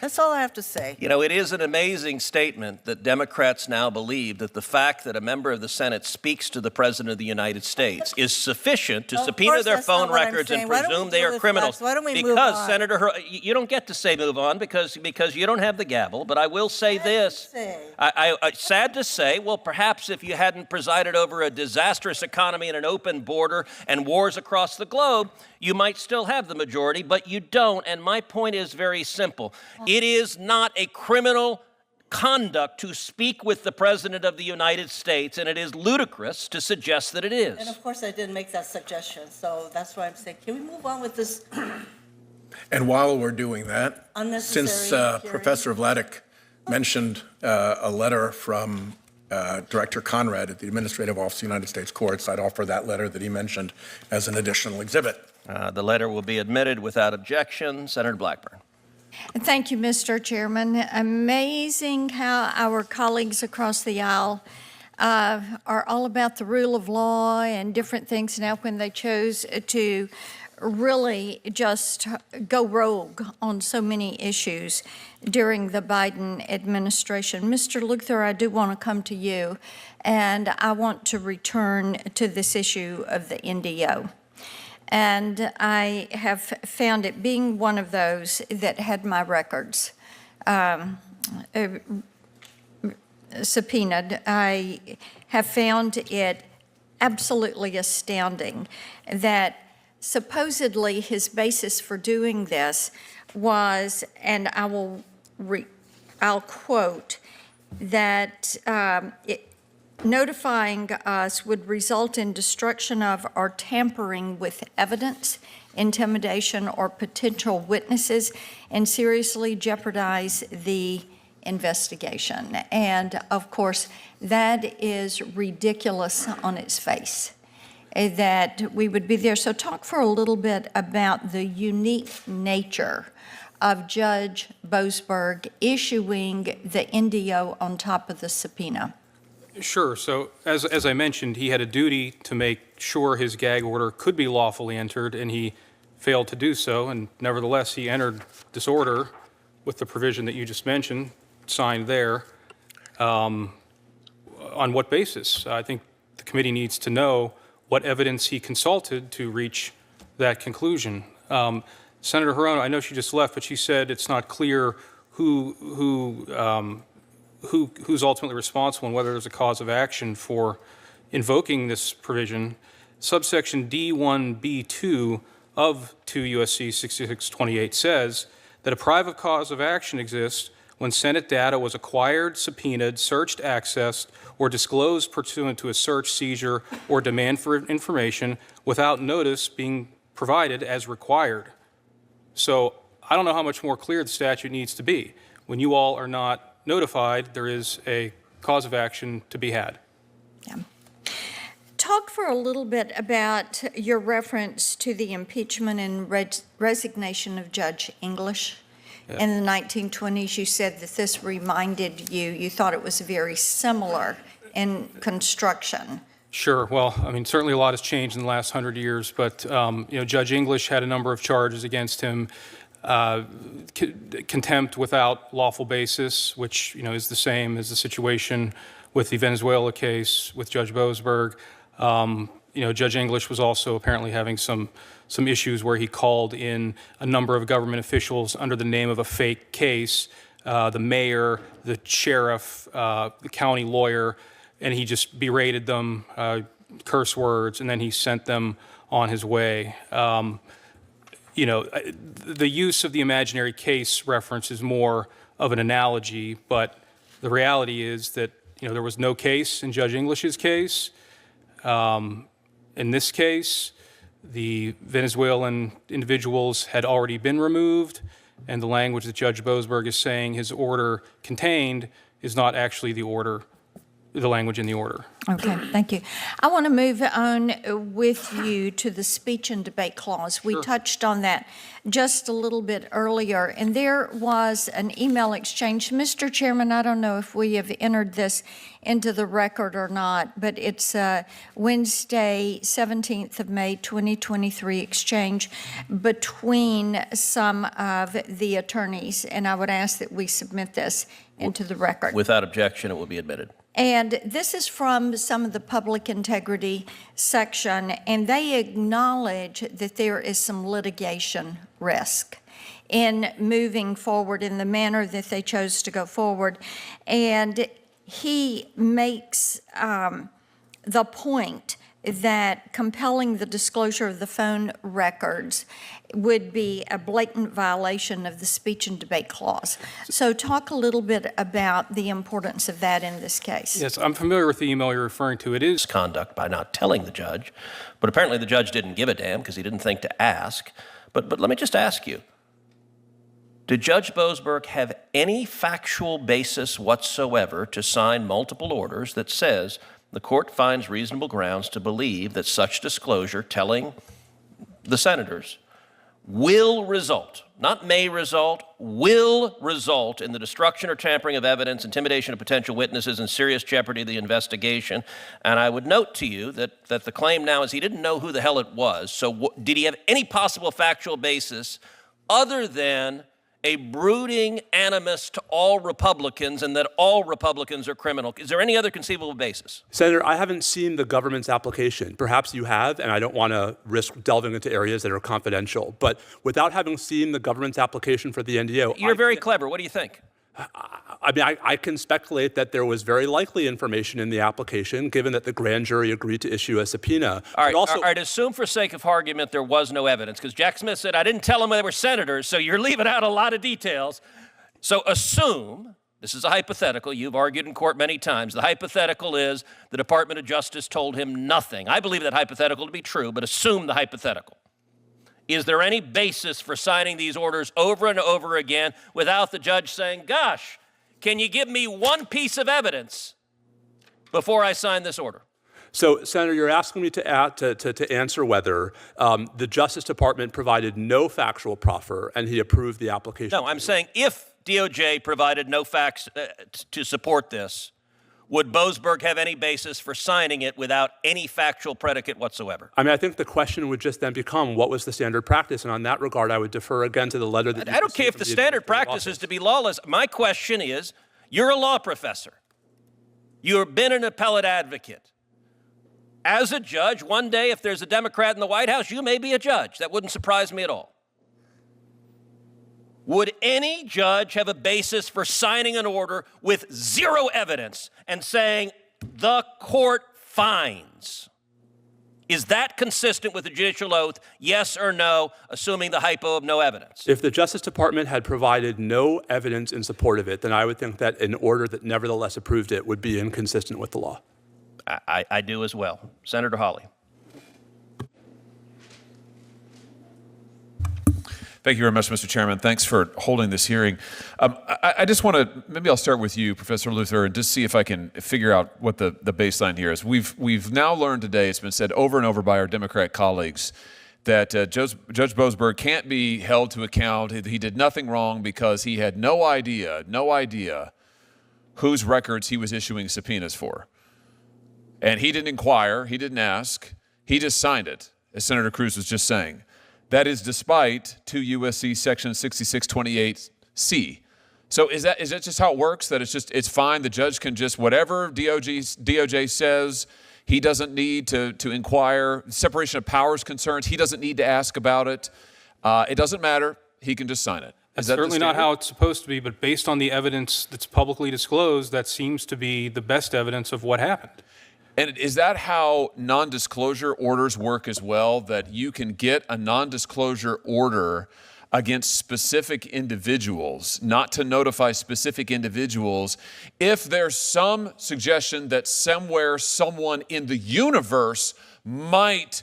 That's all I have to say. You know, it is an amazing statement that Democrats now believe that the fact that a member of the Senate speaks to the President of the United States is sufficient to subpoena their phone records and presume they are criminals. Why don't we move because, on? Senator, you don't get to say move on because you don't have the gavel, but I will say this. Sad to say, well, perhaps if you hadn't presided over a disastrous economy and an open border and wars across the globe, you might still have the majority, but you don't. And my point is very simple. It is not a criminal conduct to speak with the President of the United States, and it is ludicrous to suggest that it is. And of course, I didn't make that suggestion, so that's why I'm saying, can we move on with this? And while we're doing that, Unnecessary since hearing. Professor Vladeck mentioned a letter from Director Conrad at the Administrative Office of the United States Courts, I'd offer that letter that he mentioned as an additional exhibit. The letter will be admitted without objection. Senator Blackburn. Thank you, Mr. Chairman. Amazing how our colleagues across the aisle are all about the rule of law and different things now when they chose to really just go rogue on so many issues during the Biden administration. Mr. Luther, I do want to come to you, and I want to return to this issue of the NDO. And I have found it being one of those that had my records subpoenaed. I have found it absolutely astounding that supposedly his basis for doing this was, and I'll quote, that notifying us would result in destruction of or tampering with evidence, intimidation, or potential witnesses, and seriously jeopardize the investigation. And of course, that is ridiculous on its face, that we would be there. So talk for a little bit about the unique nature of Judge Boasberg issuing the NDO on top of the subpoena. Sure. So as I mentioned, he had a duty to make sure his gag order could be lawfully entered, and he failed to do so. And nevertheless, he entered this order with the provision that you just mentioned, signed there. On what basis? I think the committee needs to know what evidence he consulted to reach that conclusion. Senator Hirono, I know she just left, but she said it's not clear who's ultimately responsible and whether there's a cause of action for invoking this provision. Subsection D1B2 of 2 U.S.C. 6628 says that a private cause of action exists when Senate data was acquired, subpoenaed, searched, accessed, or disclosed pursuant to a search, seizure, or demand for information without notice being provided as required. So I don't know how much more clear the statute needs to be. When you all are not notified, there is a cause of action to be had. Yeah. Talk for a little bit about your reference to the impeachment and resignation of Judge English. Yeah. In the 1920s, you said that this reminded you thought it was very similar in construction. Sure. Well, I mean, certainly a lot has changed in the last 100 years, but, Judge English had a number of charges against him. Contempt without lawful basis, which, is the same as the situation with the Venezuela case with Judge Boasberg. Judge English was also apparently having some issues where he called in a number of government officials under the name of a fake case, the mayor, the sheriff, the county lawyer, and he just berated them, curse words, and then he sent them on his way. The use of the imaginary case reference is more of an analogy, but the reality is that, there was no case in Judge English's case. In this case, the Venezuelan individuals had already been removed, and the language that Judge Boasberg is saying his order contained is not actually the order the language in the order. Okay, thank you. I want to move on with you to the speech and debate clause. We touched on that just a little bit earlier, and there was an email exchange. Mr. Chairman, I don't know if we have entered this into the record or not, but it's Wednesday, 17th of May, 2023 exchange between some of the attorneys, and I would ask that we submit this into the record. Without objection, it will be admitted. And this is from some of the public integrity section, and they acknowledge that there is some litigation risk in moving forward in the manner that they chose to go forward. And he makes the point that compelling the disclosure of the phone records would be a blatant violation of the speech and debate clause. So talk a little bit about the importance of that in this case. Yes, I'm familiar with the email you're referring to. It is Conduct by not telling the judge, but apparently the judge didn't give a damn because he didn't think to ask. But let me just ask you, did Judge Boasberg have any factual basis whatsoever to sign multiple orders that says the court finds reasonable grounds to believe that such disclosure telling the senators will result, not may result, will result in the destruction or tampering of evidence, intimidation of potential witnesses, and serious jeopardy of the investigation? And I would note to you that the claim now is he didn't know who the hell it was. So did he have any possible factual basis other than a brooding animus to all Republicans and that all Republicans are criminal? Is there any other conceivable basis? Senator, I haven't seen the government's application. Perhaps you have, and I don't want to risk delving into areas that are confidential. But without having seen the government's application for the NDO... You're very clever. What do you think? I mean, I can speculate that there was very likely information in the application, given that the grand jury agreed to issue a subpoena. All right, assume for sake of argument there was no evidence, because Jack Smith said, I didn't tell them they were senators, so you're leaving out a lot of details. So assume, this is a hypothetical, you've argued in court many times, the hypothetical is the Department of Justice told him nothing. I believe that hypothetical to be true, but assume the hypothetical. Is there any basis for signing these orders over and over again without the judge saying, gosh, can you give me one piece of evidence before I sign this order? So, Senator, you're asking me to answer whether the Justice Department provided no factual proffer and he approved the application. No, I'm saying if DOJ provided no facts to support this, would Boasberg have any basis for signing it without any factual predicate whatsoever? I mean, I think the question would just then become, what was the standard practice? And on that regard, I would defer again to the letter that I don't care if the standard practice is to be lawless. My question is, you're a law professor. You've been an appellate advocate. As a judge, one day, if there's a Democrat in the White House, you may be a judge. That wouldn't surprise me at all. Would any judge have a basis for signing an order with zero evidence and saying, the court finds? Is that consistent with the judicial oath, yes or no, assuming the hypo of no evidence? If the Justice Department had provided no evidence in support of it, then I would think that an order that nevertheless approved it would be inconsistent with the law. I do as well. Senator Hawley. Thank you very much, Mr. Chairman. Thanks for holding this hearing. I just want to, maybe I'll start with you, Professor Luther, and just see if I can figure out what the baseline here is. We've now learned today, it's been said over and over by our Democrat colleagues, that Judge Boasberg can't be held to account. He did nothing wrong because he had no idea whose records he was issuing subpoenas for. And he didn't inquire, he didn't ask, he just signed it, as Senator Cruz was just saying. That is despite 2 U.S.C. section 6628C. So is that just how it works? That it's fine, the judge can just, whatever DOJ says, he doesn't need to inquire. Separation of powers concerns, he doesn't need to ask about it. It doesn't matter, he can just sign it. That's certainly not how it's supposed to be, but based on the evidence that's publicly disclosed, that seems to be the best evidence of what happened. And is that how non-disclosure orders work as well, that you can get a non-disclosure order against specific individuals, not to notify specific individuals, if there's some suggestion that somewhere someone in the universe might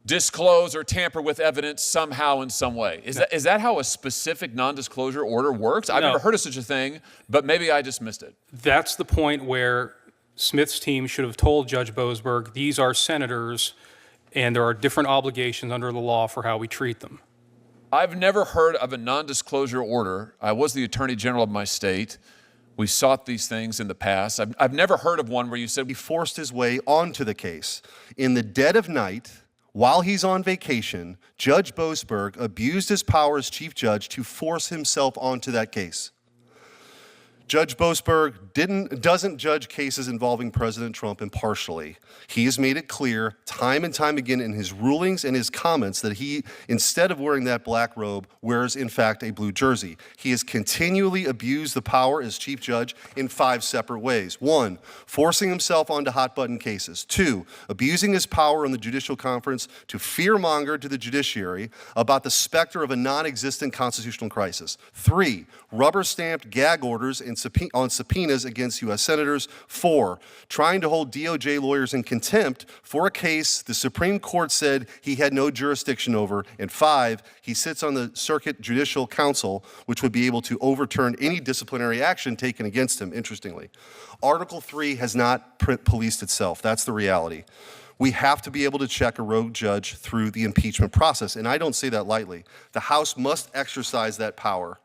disclose or tamper with evidence somehow in some way? Is that how a specific non-disclosure order works? I've never heard of such a thing, but maybe I just missed it. That's the point where Smith's team should have told Judge Boasberg, these are senators, and there are different obligations under the law for how we treat them. I've never heard of a non-disclosure order. I was the Attorney General of my state. We sought these things in the past. I've never heard of one where you said he forced his way onto the case. In the dead of night, while he's on vacation, Judge Boasberg abused his power as chief judge to force himself onto that case. Judge Boasberg doesn't judge cases involving President Trump impartially. He has made it clear time and time again in his rulings and his comments that he, instead of wearing that black robe, wears in fact a blue jersey. He has continually abused the power as chief judge in 5 separate ways. 1, forcing himself onto hot button cases. 2, abusing his power on the Judicial Conference to fearmonger to the judiciary about the specter of a non-existent constitutional crisis. 3, rubber-stamped gag orders on subpoenas against U.S. senators. 4, trying to hold DOJ lawyers in contempt for a case the Supreme Court said he had no jurisdiction over. And 5, he sits on the Circuit Judicial Council, which would be able to overturn any disciplinary action taken against him, interestingly. Article 3 has not policed itself. That's the reality. We have to be able to check a rogue judge through the impeachment process, and I don't say that lightly. The House must exercise that power.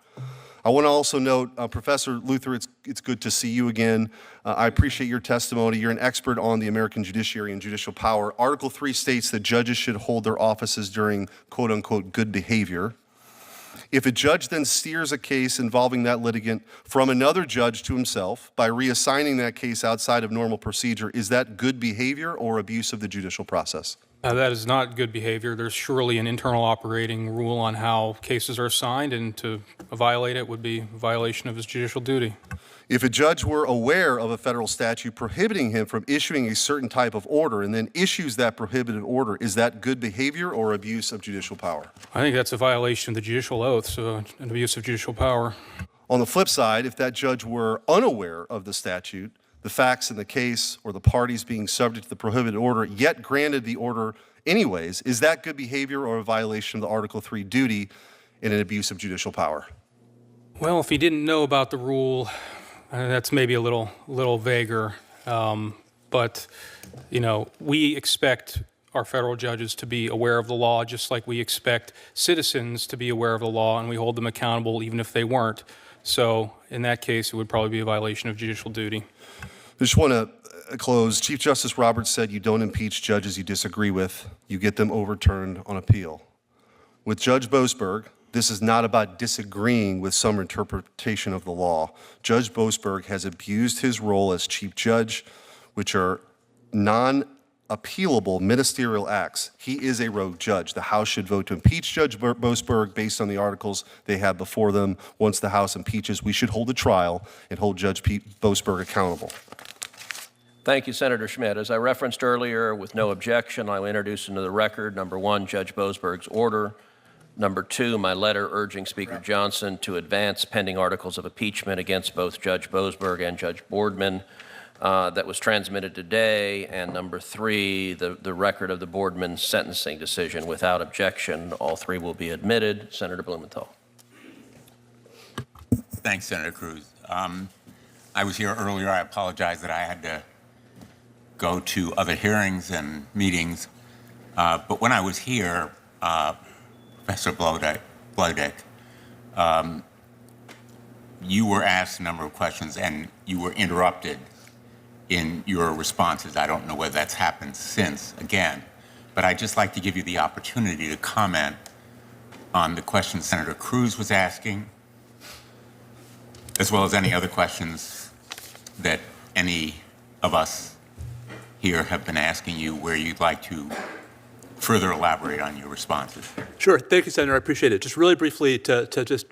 I want to also note, Professor Luther, it's good to see you again. I appreciate your testimony. You're an expert on the American judiciary and judicial power. Article 3 states that judges should hold their offices during quote-unquote good behavior. If a judge then steers a case involving that litigant from another judge to himself by reassigning that case outside of normal procedure, is that good behavior or abuse of the judicial process? That is not good behavior. There's surely an internal operating rule on how cases are assigned, and to violate it would be a violation of his judicial duty. If a judge were aware of a federal statute prohibiting him from issuing a certain type of order and then issues that prohibited order, is that good behavior or abuse of judicial power? I think that's a violation of the judicial oath, so an abuse of judicial power. On the flip side, if that judge were unaware of the statute, the facts in the case, or the parties being subject to the prohibited order, yet granted the order anyways, is that good behavior or a violation of the Article 3 duty and an abuse of judicial power? Well, if he didn't know about the rule, that's maybe a little vaguer. But, you know, we expect our federal judges to be aware of the law, just like we expect citizens to be aware of the law, and we hold them accountable even if they weren't. So in that case, it would probably be a violation of judicial duty. I just want to close. Chief Justice Roberts said you don't impeach judges you disagree with. You get them overturned on appeal. With Judge Boasberg, this is not about disagreeing with some interpretation of the law. Judge Boasberg has abused his role as chief judge, which are non-appealable ministerial acts. He is a rogue judge. The House should vote to impeach Judge Boasberg based on the articles they have before them. Once the House impeaches, we should hold a trial and hold Judge Boasberg accountable. Thank you, Senator Schmidt. As I referenced earlier, with no objection, I will introduce into the record, number 1, Judge Boasberg's order. Number 2, my letter urging Speaker Johnson to advance pending articles of impeachment against both Judge Boasberg and Judge Boardman that was transmitted today. And number 3, the record of the Boardman sentencing decision. Without objection, all 3 will be admitted. Senator Blumenthal. Thanks, Senator Cruz. I was here earlier. I apologize that I had to go to other hearings and meetings. But when I was here, Professor Blodig, you were asked a number of questions and you were interrupted in your responses. I don't know whether that's happened since again, but I'd just like to give you the opportunity to comment on the questions Senator Cruz was asking, as well as any other questions that any of us here have been asking you where you'd like to further elaborate on your responses. Sure. Thank you, Senator. I appreciate it. Just really briefly to just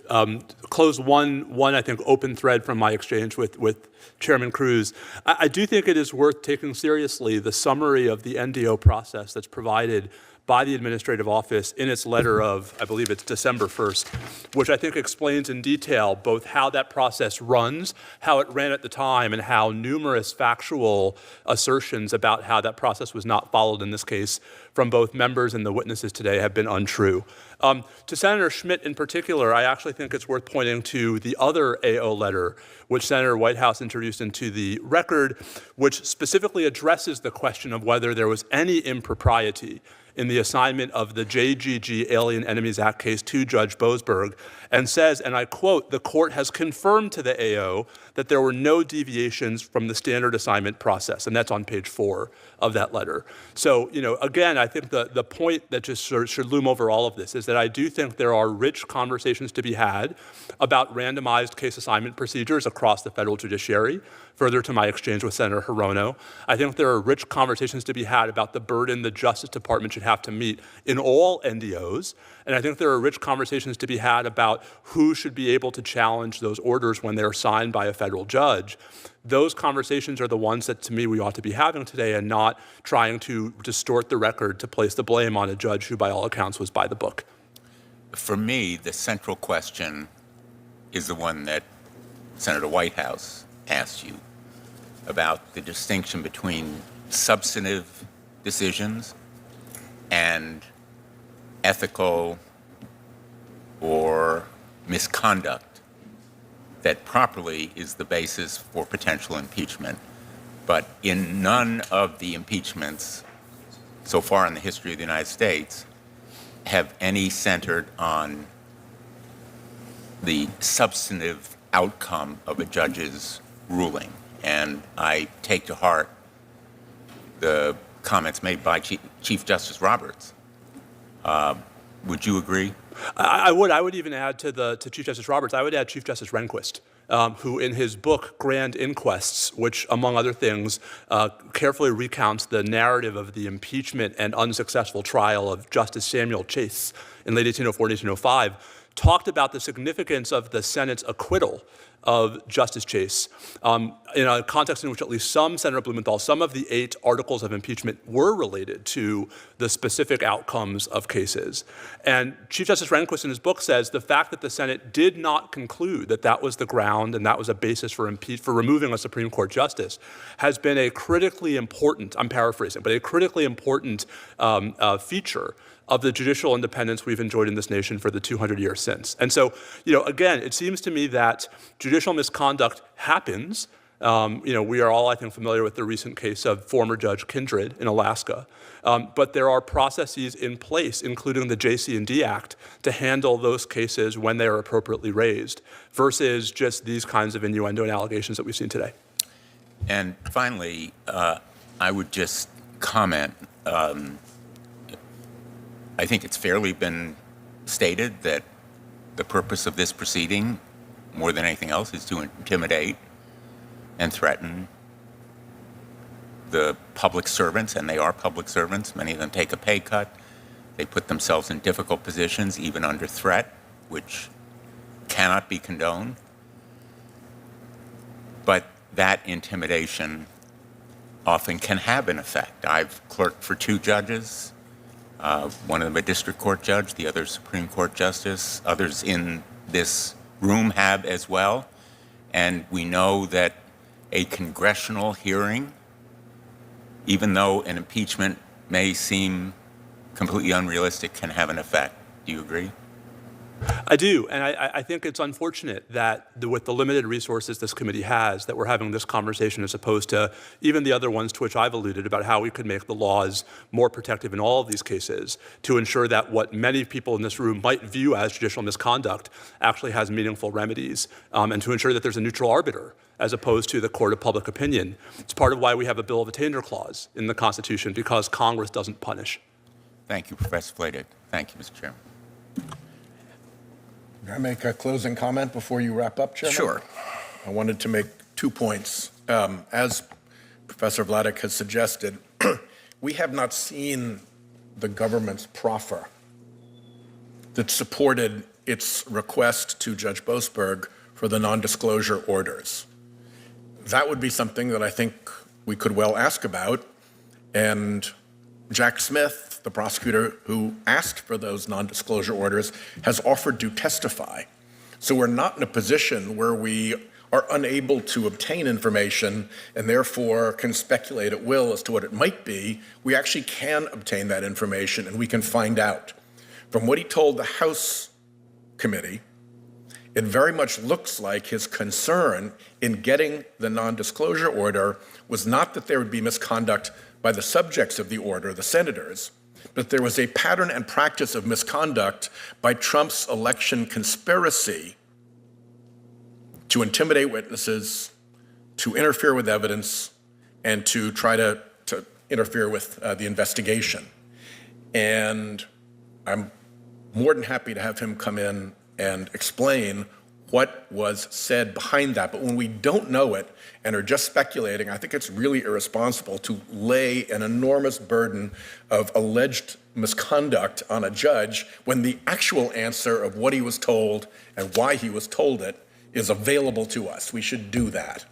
close one, I think, open thread from my exchange with Chairman Cruz. I do think it is worth taking seriously the summary of the NDO process that's provided by the administrative office in its letter of, I believe it's December 1st, which I think explains in detail both how that process runs, how it ran at the time, and how numerous factual assertions about how that process was not followed in this case from both members and the witnesses today have been untrue. To Senator Schmidt in particular, I actually think it's worth pointing to the other AO letter, which Senator Whitehouse introduced into the record, which specifically addresses the question of whether there was any impropriety in the assignment of the JGG Alien Enemies Act case to Judge Boasberg, and says, and I quote, "The court has confirmed to the AO that there were no deviations from the standard assignment process," and that's on page 4 of that letter. So, again, I think the point that just should loom over all of this is that I do think there are rich conversations to be had about randomized case assignment procedures across the federal judiciary. Further to my exchange with Senator Hirono, I think there are rich conversations to be had about the burden the Justice Department should have to meet in all NDOs. And I think there are rich conversations to be had about who should be able to challenge those orders when they're signed by a federal judge. Those conversations are the ones that, to me, we ought to be having today, and not trying to distort the record to place the blame on a judge who, by all accounts, was by the book. For me, the central question is the one that Senator Whitehouse asked you about the distinction between substantive decisions and ethical or misconduct that properly is the basis for potential impeachment. But in none of the impeachments so far in the history of the United States have any centered on the substantive outcome of a judge's ruling. And I take to heart the comments made by Chief Justice Roberts. Would you agree? I would even add to Chief Justice Roberts, I would add Chief Justice Rehnquist, who in his book, Grand Inquests, which among other things, carefully recounts the narrative of the impeachment and unsuccessful trial of Justice Samuel Chase in late 1804 and 1805, talked about the significance of the Senate's acquittal of Justice Chase in a context in which at least Senator Blumenthal, some of the 8 articles of impeachment were related to the specific outcomes of cases. And Chief Justice Rehnquist in his book says the fact that the Senate did not conclude that that was the ground and that was a basis for removing a Supreme Court justice has been a critically important, I'm paraphrasing, but a critically important feature of the judicial independence we've enjoyed in this nation for the 200 years since. And so, again, it seems to me that judicial misconduct happens. We are all, I think, familiar with the recent case of former Judge Kindred in Alaska. But there are processes in place, including the JC&D Act, to handle those cases when they are appropriately raised, versus just these kinds of innuendo and allegations that we've seen today. And finally, I would just comment, I think it's fairly been stated that the purpose of this proceeding, more than anything else, is to intimidate and threaten the public servants, and they are public servants. Many of them take a pay cut. They put themselves in difficult positions, even under threat, which cannot be condoned. But that intimidation often can have an effect. I've clerked for 2 judges. One of them a district court judge, the other Supreme Court justice. Others in this room have as well. And we know that a congressional hearing, even though an impeachment may seem completely unrealistic, can have an effect. Do you agree? I do, and I think it's unfortunate that with the limited resources this committee has, that we're having this conversation as opposed to even the other ones to which I've alluded about how we could make the laws more protective in all of these cases to ensure that what many people in this room might view as judicial misconduct actually has meaningful remedies, and to ensure that there's a neutral arbiter as opposed to the court of public opinion. It's part of why we have a Bill of Attainder clause in the Constitution, because Congress doesn't punish. Thank you, Professor Vladeck. Thank you, Mr. Chairman. Can I make a closing comment before you wrap up, Chairman? Sure. I wanted to make 2 points. As Professor Vladeck has suggested, we have not seen the government's proffer that supported its request to Judge Boasberg for the non-disclosure orders. That would be something that I think we could well ask about. And Jack Smith, the prosecutor who asked for those non-disclosure orders, has offered to testify. So we're not in a position where we are unable to obtain information and therefore can speculate at will as to what it might be. We actually can obtain that information and we can find out. From what he told the House committee, it very much looks like his concern in getting the non-disclosure order was not that there would be misconduct by the subjects of the order, the senators, but there was a pattern and practice of misconduct by Trump's election conspiracy to intimidate witnesses, to interfere with evidence, and to try to interfere with the investigation. And I'm more than happy to have him come in and explain what was said behind that. But when we don't know it and are just speculating, I think it's really irresponsible to lay an enormous burden of alleged misconduct on a judge when the actual answer of what he was told and why he was told it is available to us. We should do that.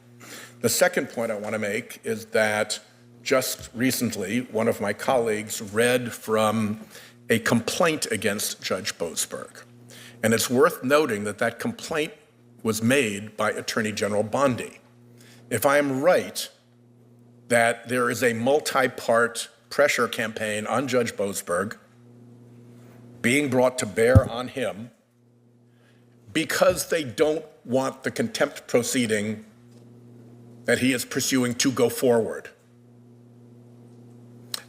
The second point I want to make is that just recently, one of my colleagues read from a complaint against Judge Boasberg. And it's worth noting that that complaint was made by Attorney General Bondi. If I am right that there is a multi-part pressure campaign on Judge Boasberg being brought to bear on him because they don't want the contempt proceeding that he is pursuing to go forward,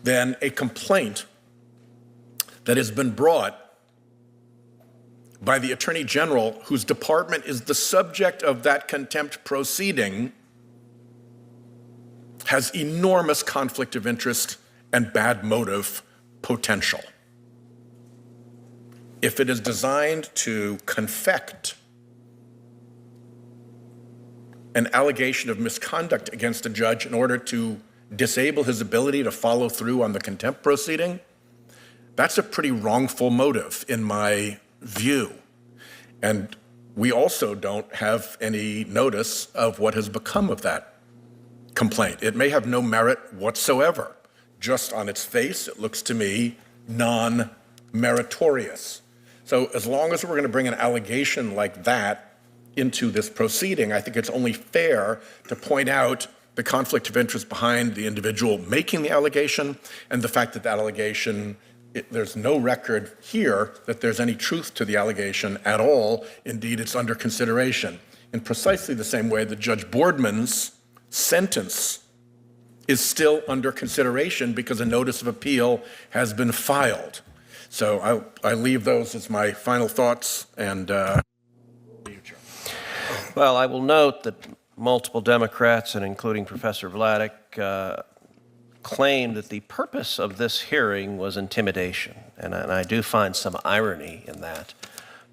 then a complaint that has been brought by the Attorney General, whose department is the subject of that contempt proceeding, has enormous conflict of interest and bad motive potential. If it is designed to confect an allegation of misconduct against a judge in order to disable his ability to follow through on the contempt proceeding, that's a pretty wrongful motive in my view. And we also don't have any notice of what has become of that complaint. It may have no merit whatsoever. Just on its face, it looks to me non-meritorious. So as long as we're going to bring an allegation like that into this proceeding, I think it's only fair to point out the conflict of interest behind the individual making the allegation and the fact that that allegation, there's no record here that there's any truth to the allegation at all. Indeed, it's under consideration. In precisely the same way that Judge Boardman's sentence is still under consideration because a notice of appeal has been filed. So I leave those as my final thoughts, and well, I will note that multiple Democrats, and including Professor Vladeck, claim that the purpose of this hearing was intimidation, and I do find some irony in that,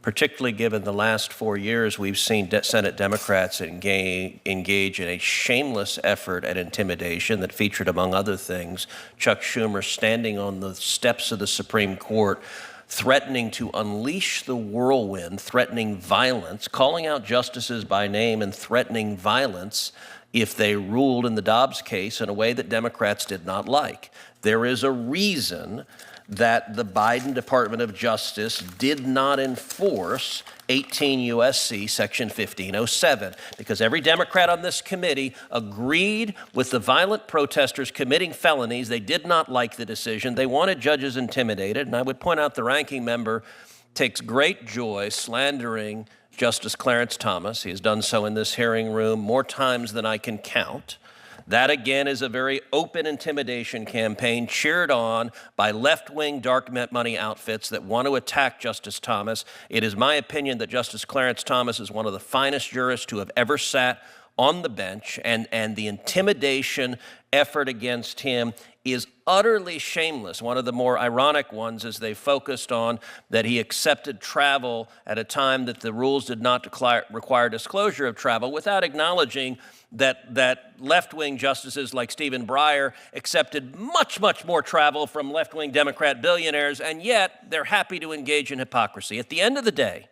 particularly given the last 4 years we've seen Senate Democrats engage in a shameless effort at intimidation that featured, among other things, Chuck Schumer standing on the steps of the Supreme Court, threatening to unleash the whirlwind, threatening violence, calling out justices by name and threatening violence if they ruled in the Dobbs case in a way that Democrats did not like. There is a reason that the Biden Department of Justice did not enforce 18 U.S.C. Section 1507, because every Democrat on this committee agreed with the violent protesters committing felonies. They did not like the decision. They wanted judges intimidated, and I would point out the ranking member takes great joy slandering Justice Clarence Thomas. He has done so in this hearing room more times than I can count. That, again, is a very open intimidation campaign cheered on by left-wing dark money outfits that want to attack Justice Thomas. It is my opinion that Justice Clarence Thomas is one of the finest jurists who have ever sat on the bench, and the intimidation effort against him is utterly shameless. One of the more ironic ones is they focused on that he accepted travel at a time that the rules did not require disclosure of travel, without acknowledging that left-wing justices like Stephen Breyer accepted much, much more travel from left-wing Democrat billionaires, and yet they're happy to engage in hypocrisy. At the end of the day,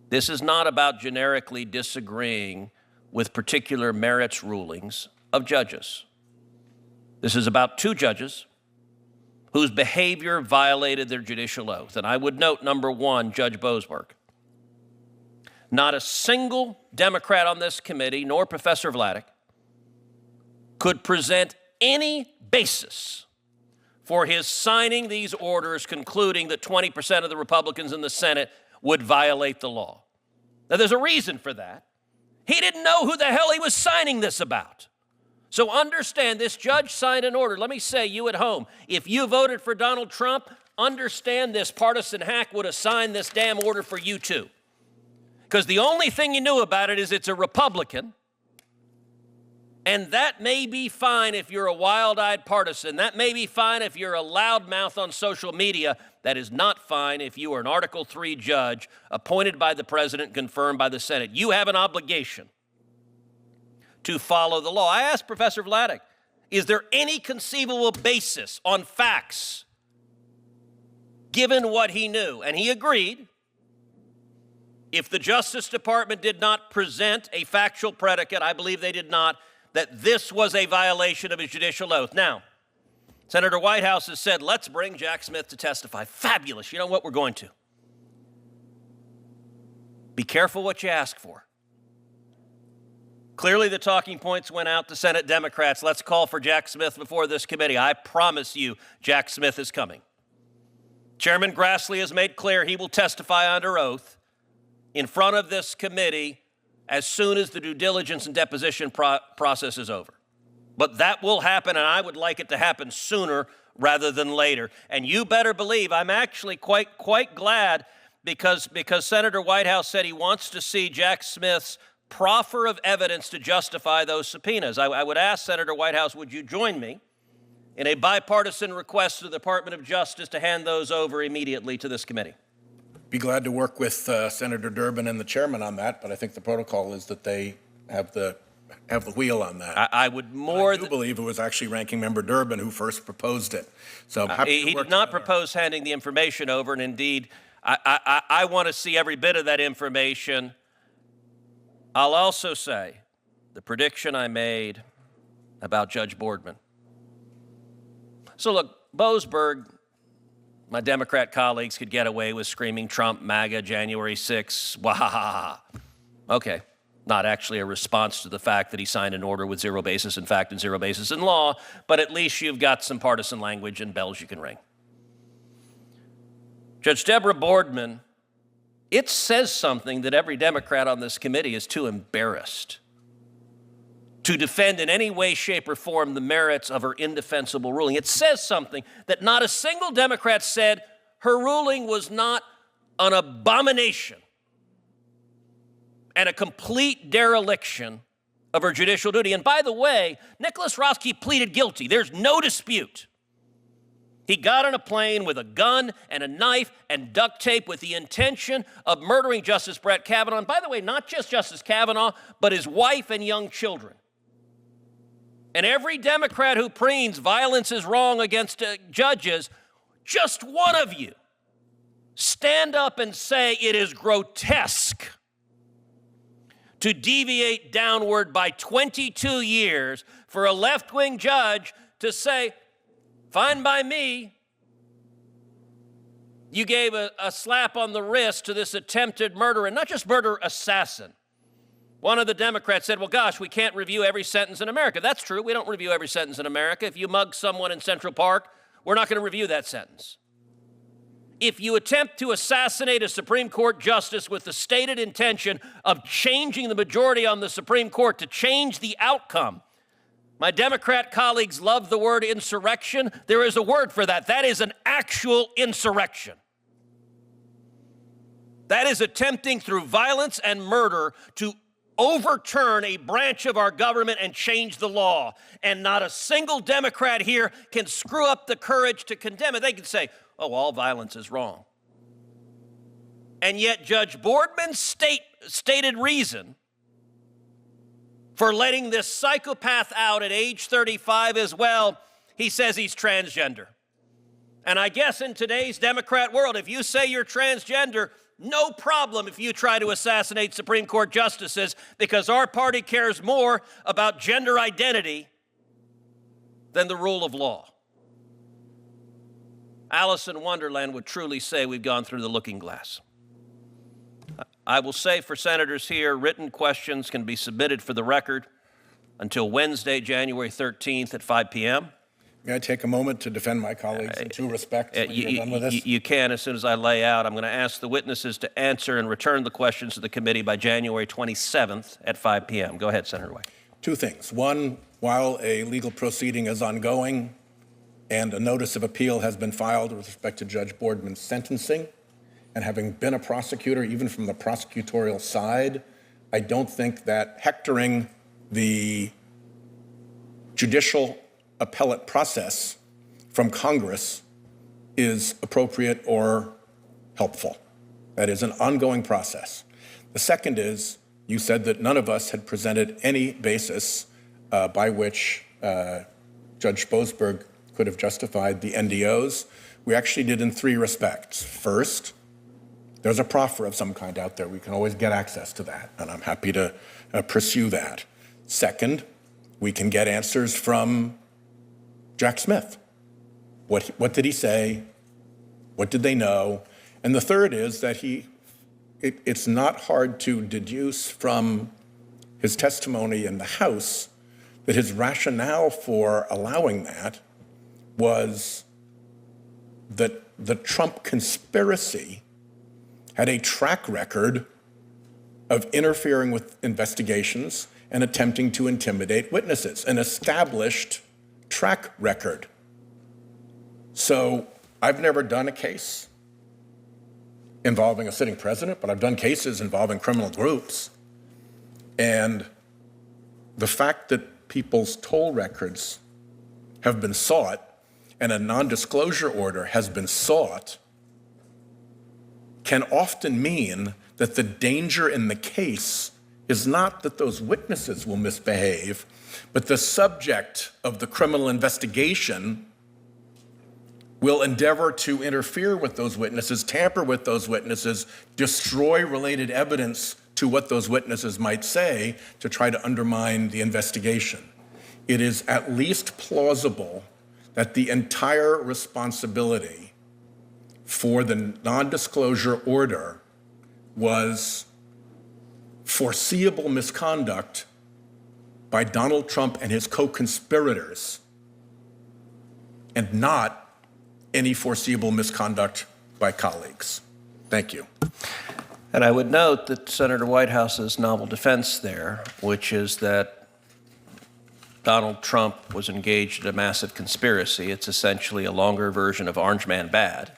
this is not about generically disagreeing with particular merits rulings of judges. This is about two judges whose behavior violated their judicial oath. And I would note, number one, Judge Boasberg. Not a single Democrat on this committee, nor Professor Vladeck, could present any basis for his signing these orders concluding that 20% of the Republicans in the Senate would violate the law. Now, there's a reason for that. He didn't know who the hell he was signing this about. So understand, this judge signed an order. Let me say, you at home, if you voted for Donald Trump, understand this partisan hack would have signed this damn order for you too. Because the only thing you knew about it is it's a Republican. And that may be fine if you're a wild-eyed partisan. That may be fine if you're a loudmouth on social media. That is not fine if you are an Article III judge appointed by the president, confirmed by the Senate. You have an obligation to follow the law. I asked Professor Vladeck, is there any conceivable basis on facts given what he knew? And he agreed. If the Justice Department did not present a factual predicate, I believe they did not, that this was a violation of his judicial oath. Now, Senator Whitehouse has said, let's bring Jack Smith to testify. Fabulous. You know what? We're going to. Be careful what you ask for. Clearly, the talking points went out to Senate Democrats. Let's call for Jack Smith before this committee. I promise you, Jack Smith is coming. Chairman Grassley has made clear he will testify under oath in front of this committee as soon as the due diligence and deposition process is over. But that will happen, and I would like it to happen sooner rather than later. And you better believe I'm actually quite glad because Senator Whitehouse said he wants to see Jack Smith's proffer of evidence to justify those subpoenas. I would ask Senator Whitehouse, would you join me in a bipartisan request to the Department of Justice to hand those over immediately to this committee? Be glad to work with Senator Durbin and the chairman on that, but I think the protocol is that they have the wheel on that. I would I do believe it was actually Ranking Member Durbin who first proposed it. So he did not propose handing the information over, and indeed, I want to see every bit of that information. I'll also say the prediction I made about Judge Boardman. So look, Boasberg, my Democrat colleagues could get away with screaming Trump, MAGA, January 6th, wahaha. Okay, not actually a response to the fact that he signed an order with zero basis in fact and zero basis in law, but at least you've got some partisan language and bells you can ring. Judge Deborah Boardman, it says something that every Democrat on this committee is too embarrassed to defend in any way, shape, or form the merits of her indefensible ruling. It says something that not a single Democrat said her ruling was not an abomination and a complete dereliction of her judicial duty. And by the way, Nicholas Roski pleaded guilty. There's no dispute. He got on a plane with a gun and a knife and duct tape with the intention of murdering Justice Brett Kavanaugh. And by the way, not just Justice Kavanaugh, but his wife and young children. And every Democrat who preens violence is wrong against judges, just one of you stand up and say it is grotesque to deviate downward by 22 years for a left-wing judge to say, fine by me, you gave a slap on the wrist to this attempted murderer, and not just murderer, assassin. One of the Democrats said, well, gosh, we can't review every sentence in America. That's true. We don't review every sentence in America. If you mug someone in Central Park, we're not going to review that sentence. If you attempt to assassinate a Supreme Court justice with the stated intention of changing the majority on the Supreme Court to change the outcome, my Democrat colleagues love the word insurrection. There is a word for that. That is an actual insurrection. That is attempting through violence and murder to overturn a branch of our government and change the law. And not a single Democrat here can screw up the courage to condemn it. They can say, oh, all violence is wrong. And yet Judge Boardman's stated reason for letting this psychopath out at age 35 as well, he says he's transgender. And I guess in today's Democrat world, if you say you're transgender, no problem if you try to assassinate Supreme Court justices, because our party cares more about gender identity than the rule of law. Alice in Wonderland would truly say we've gone through the looking glass. I will say for senators here, written questions can be submitted for the record until Wednesday, January 13th at 5 p.m. May I take a moment to defend my colleagues in due respect when you're done with this? You can as soon as I lay out. I'm going to ask the witnesses to answer and return the questions to the committee by January 27th at 5 p.m. Go ahead, Senator Wray. Two things. One, while a legal proceeding is ongoing and a notice of appeal has been filed with respect to Judge Boardman's sentencing, and having been a prosecutor, even from the prosecutorial side, I don't think that hectoring the judicial appellate process from Congress is appropriate or helpful. That is an ongoing process. The second is, you said that none of us had presented any basis by which Judge Boasberg could have justified the NDOs. We actually did in three respects. First, there's a proffer of some kind out there. We can always get access to that, and I'm happy to pursue that. Second, we can get answers from Jack Smith. What did he say? What did they know? And the third is that it's not hard to deduce from his testimony in the House that his rationale for allowing that was that the Trump conspiracy had a track record of interfering with investigations and attempting to intimidate witnesses, an established track record. So I've never done a case involving a sitting president, but I've done cases involving criminal groups. And the fact that people's toll records have been sought and a non-disclosure order has been sought can often mean that the danger in the case is not that those witnesses will misbehave, but the subject of the criminal investigation will endeavor to interfere with those witnesses, tamper with those witnesses, destroy related evidence to what those witnesses might say to try to undermine the investigation. It is at least plausible that the entire responsibility for the non-disclosure order was foreseeable misconduct by Donald Trump and his co-conspirators, and not any foreseeable misconduct by colleagues. Thank you. And I would note that Senator Whitehouse's novel defense there, which is that Donald Trump was engaged in a massive conspiracy, it's essentially a longer version of Orange Man Bad,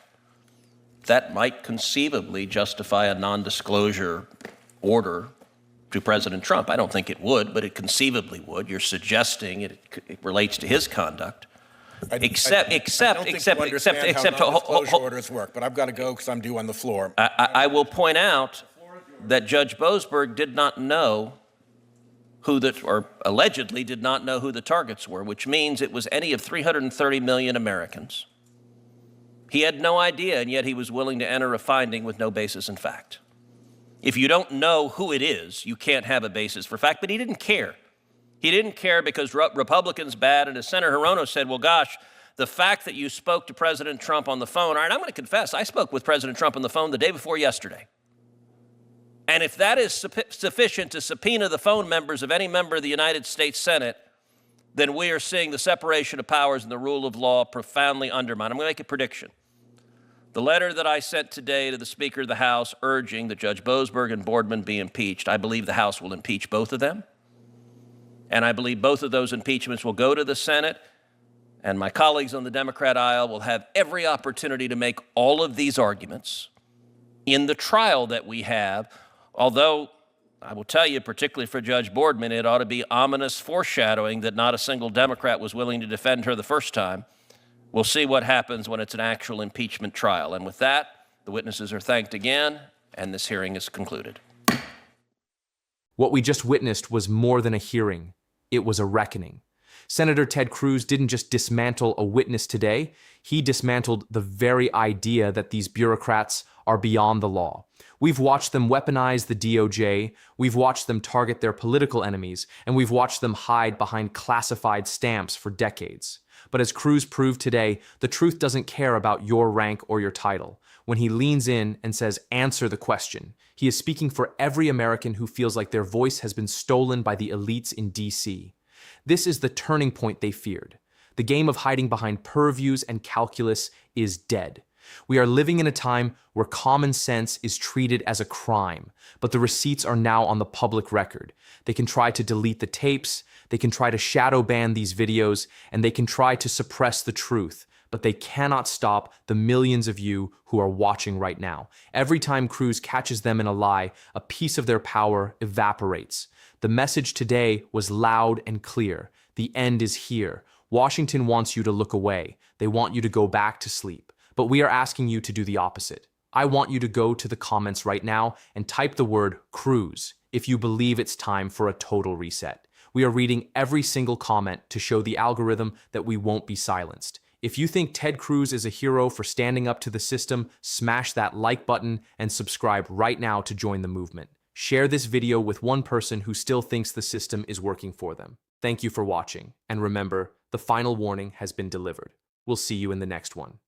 that might conceivably justify a non-disclosure order to President Trump. I don't think it would, but it conceivably would. You're suggesting it relates to his conduct. Except non-disclosure orders work, but I've got to go because I'm due on the floor. I will point out that Judge Boasberg did not know or allegedly did not know who the targets were, which means it was any of 330 million Americans. He had no idea, and yet he was willing to enter a finding with no basis in fact. If you don't know who it is, you can't have a basis for fact, but he didn't care. He didn't care because Republicans bad, and as Senator Hirono said, well, gosh, the fact that you spoke to President Trump on the phone, all right, I'm going to confess, I spoke with President Trump on the phone the day before yesterday. And if that is sufficient to subpoena the phone members of any member of the United States Senate, then we are seeing the separation of powers and the rule of law profoundly undermined. I'm going to make a prediction. The letter that I sent today to the Speaker of the House urging that Judge Boasberg and Boardman be impeached, I believe the House will impeach both of them. And I believe both of those impeachments will go to the Senate, and my colleagues on the Democrat aisle will have every opportunity to make all of these arguments in the trial that we have, although I will tell you, particularly for Judge Boardman, it ought to be ominous foreshadowing that not a single Democrat was willing to defend her the first time. We'll see what happens when it's an actual impeachment trial. And with that, the witnesses are thanked again, and this hearing is concluded. What we just witnessed was more than a hearing. It was a reckoning. Senator Ted Cruz didn't just dismantle a witness today, he dismantled the very idea that these bureaucrats are beyond the law. We've watched them weaponize the DOJ, we've watched them target their political enemies, and we've watched them hide behind classified stamps for decades. But as Cruz proved today, the truth doesn't care about your rank or your title. When he leans in and says, "Answer the question," he is speaking for every American who feels like their voice has been stolen by the elites in D.C. This is the turning point they feared. The game of hiding behind purviews and calculus is dead. We are living in a time where common sense is treated as a crime, but the receipts are now on the public record. They can try to delete the tapes, they can try to shadow ban these videos, and they can try to suppress the truth, but they cannot stop the millions of you who are watching right now. Every time Cruz catches them in a lie, a piece of their power evaporates. The message today was loud and clear. The end is here. Washington wants you to look away. They want you to go back to sleep. But we are asking you to do the opposite. I want you to go to the comments right now and type the word Cruz if you believe it's time for a total reset. We are reading every single comment to show the algorithm that we won't be silenced. If you think Ted Cruz is a hero for standing up to the system, smash that like button and subscribe right now to join the movement. Share this video with one person who still thinks the system is working for them. Thank you for watching, and remember, the final warning has been delivered. We'll see you in the next one.